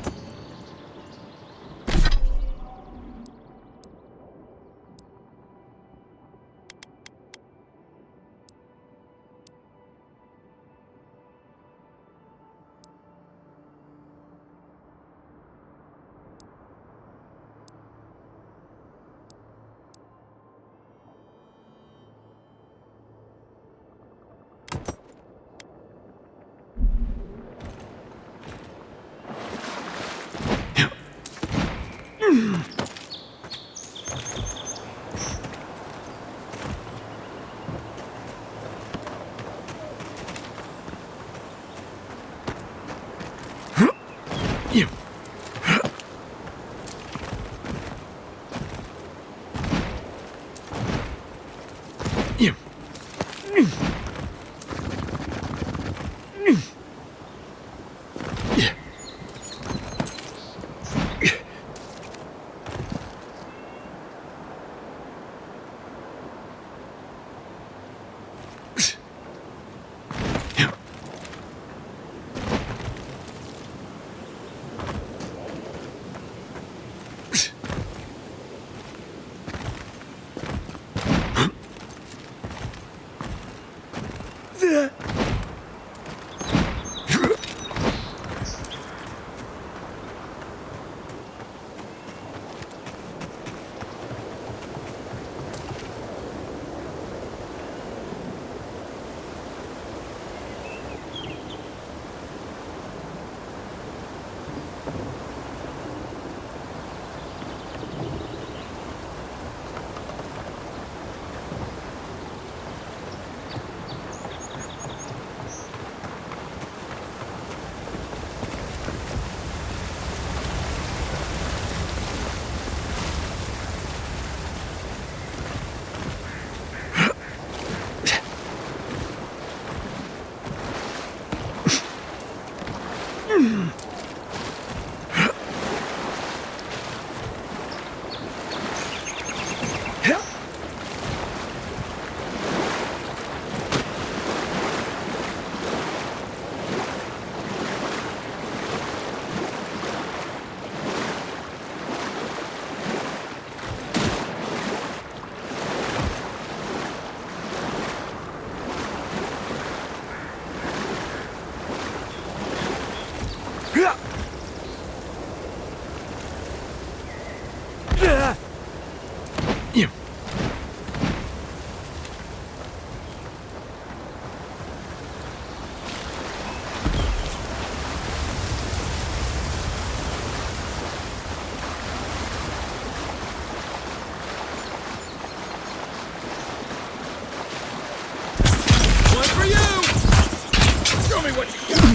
what you got.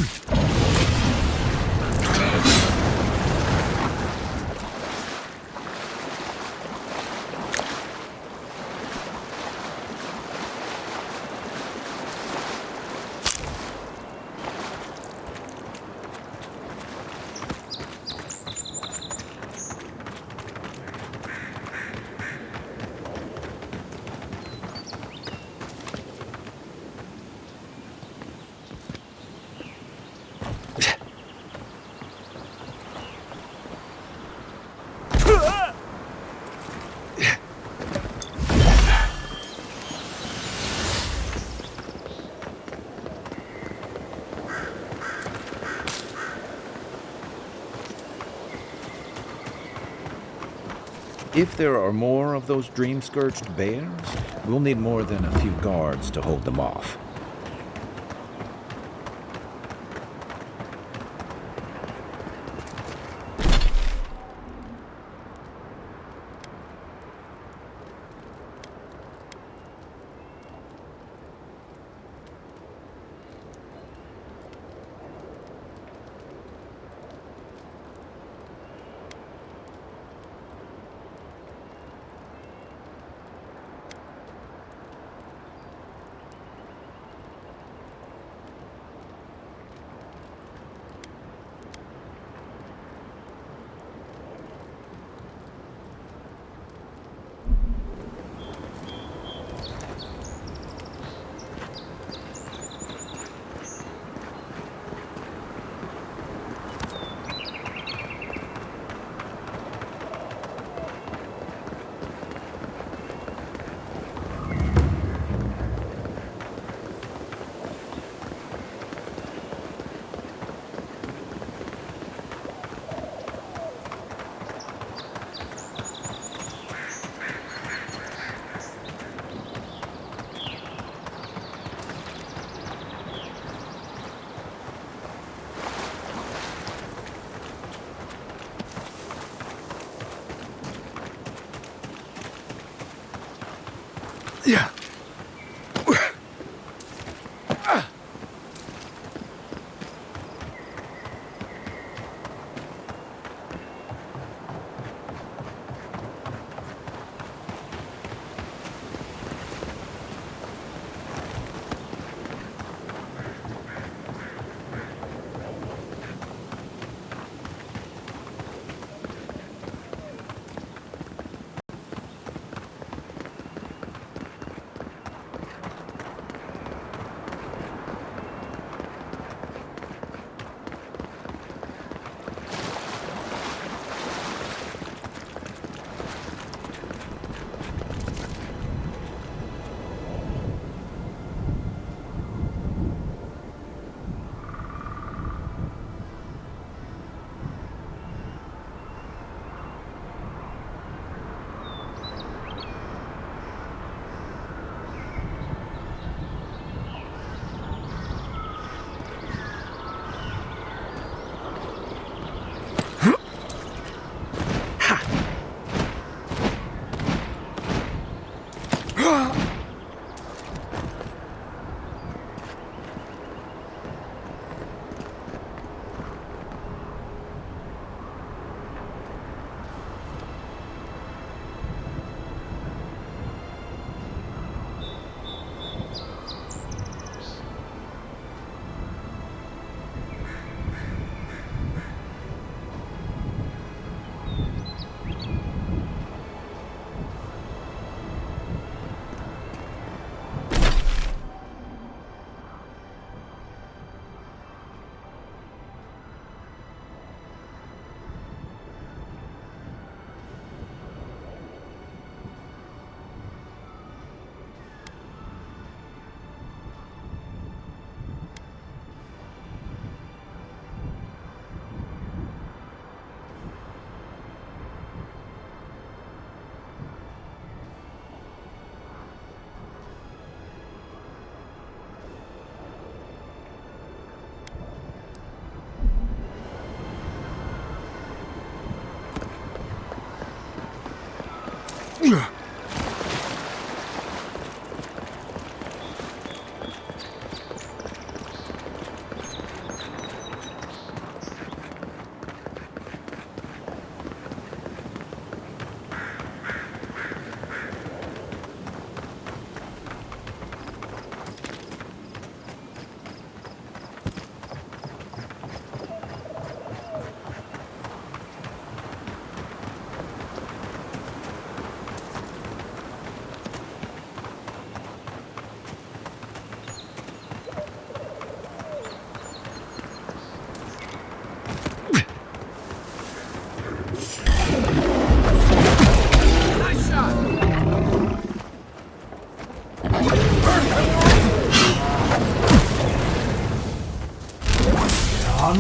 If there are more of those dream-scourged bears, we'll need more than a few guards to hold them off. Yeah.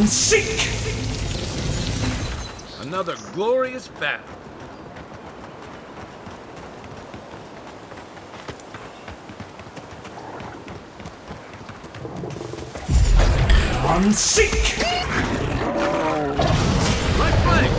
on, seek! Another glorious battle. On, seek! Right flank!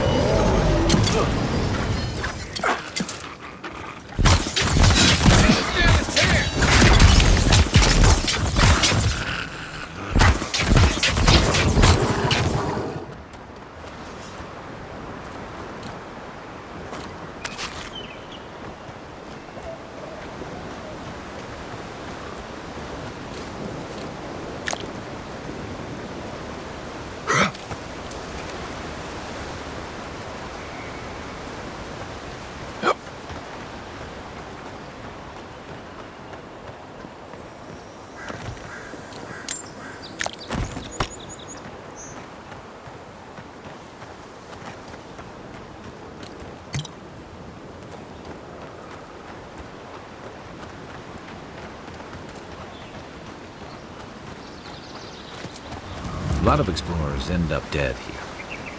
A lot of explorers end up dead here.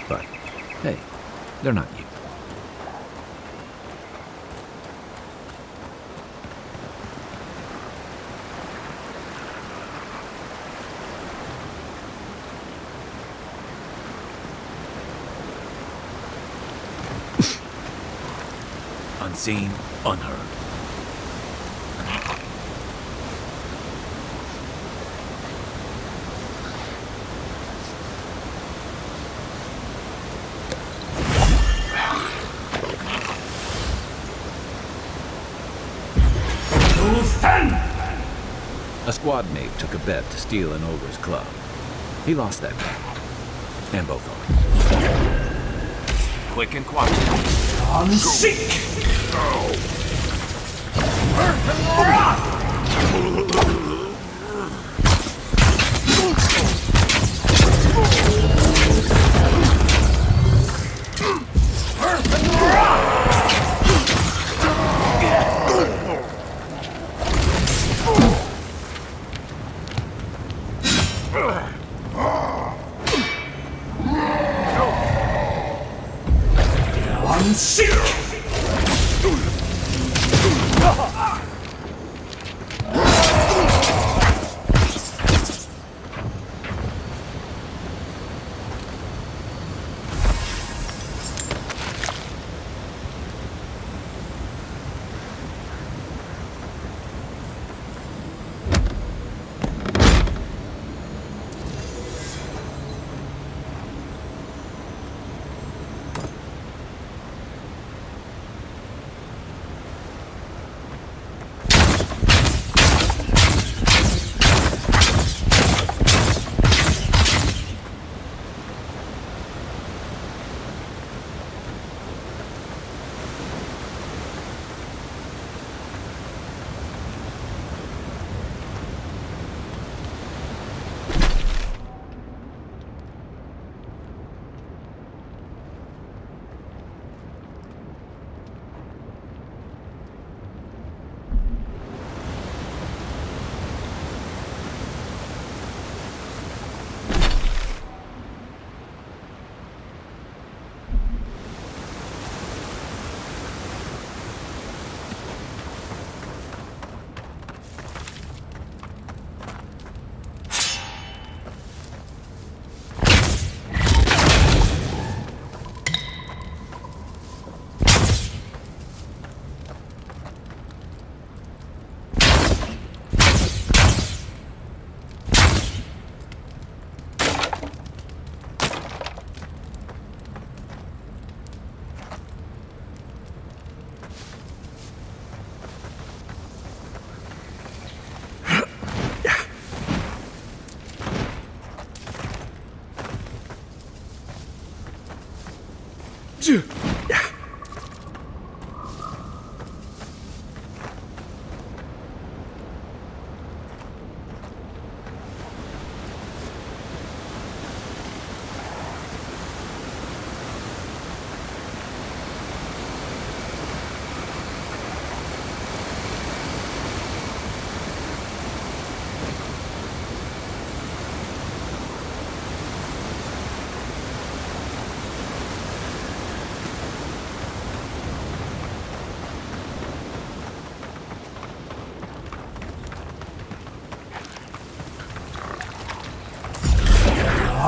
But, hey, they're not you. Unseen, unheard. A squad mate took a bet to steal an ogre's club. He lost that bet. And both arms. Quick and quiet. On, seek!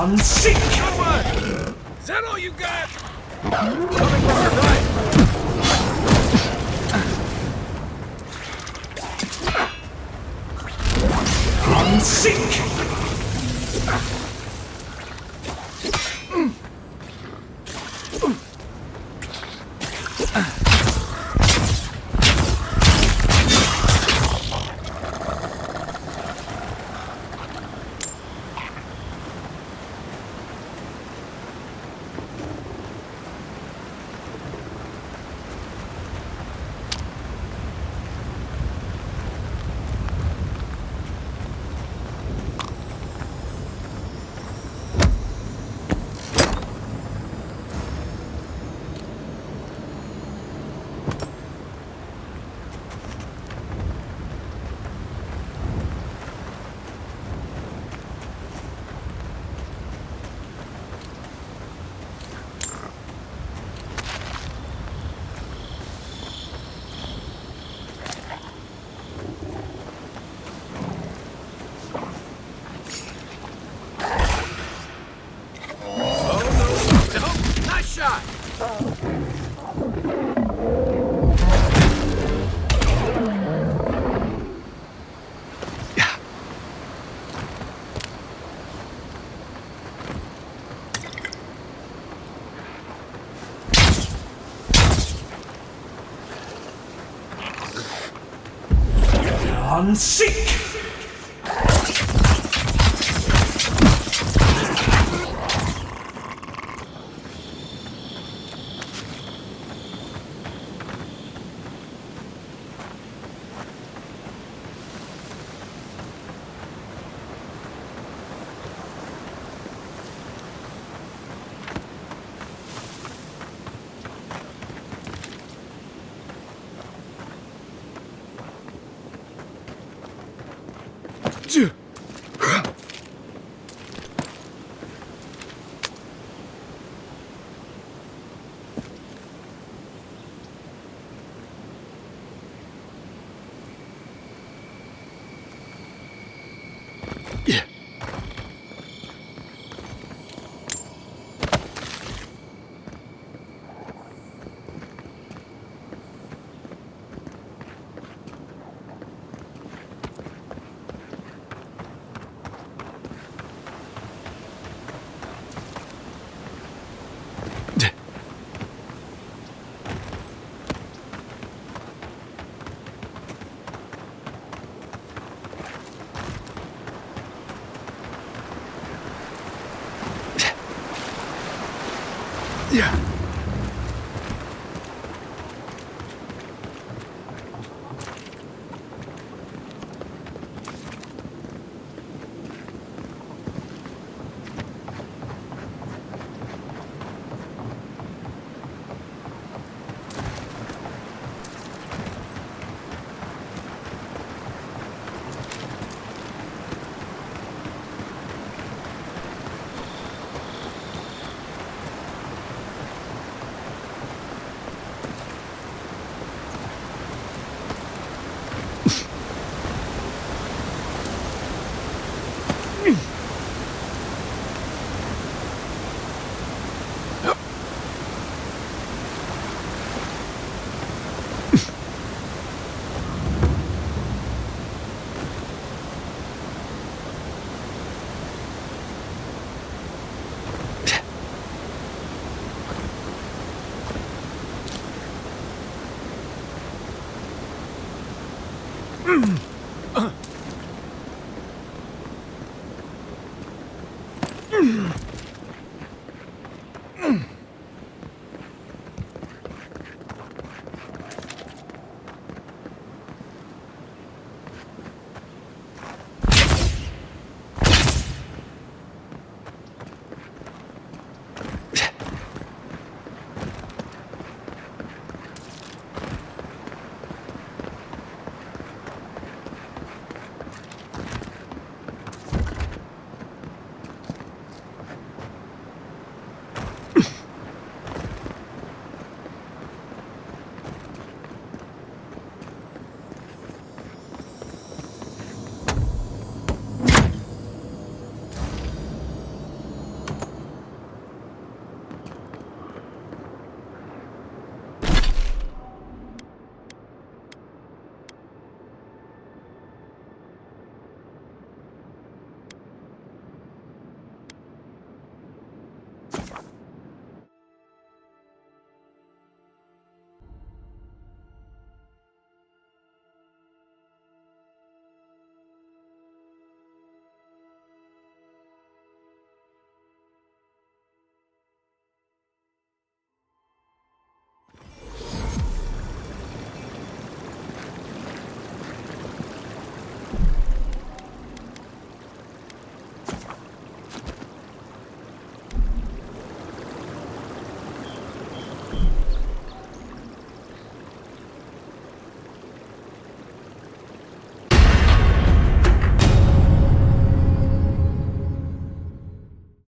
On sick! Is that all you got? Coming from your right. On sick! Nice shot! On sick! Mm.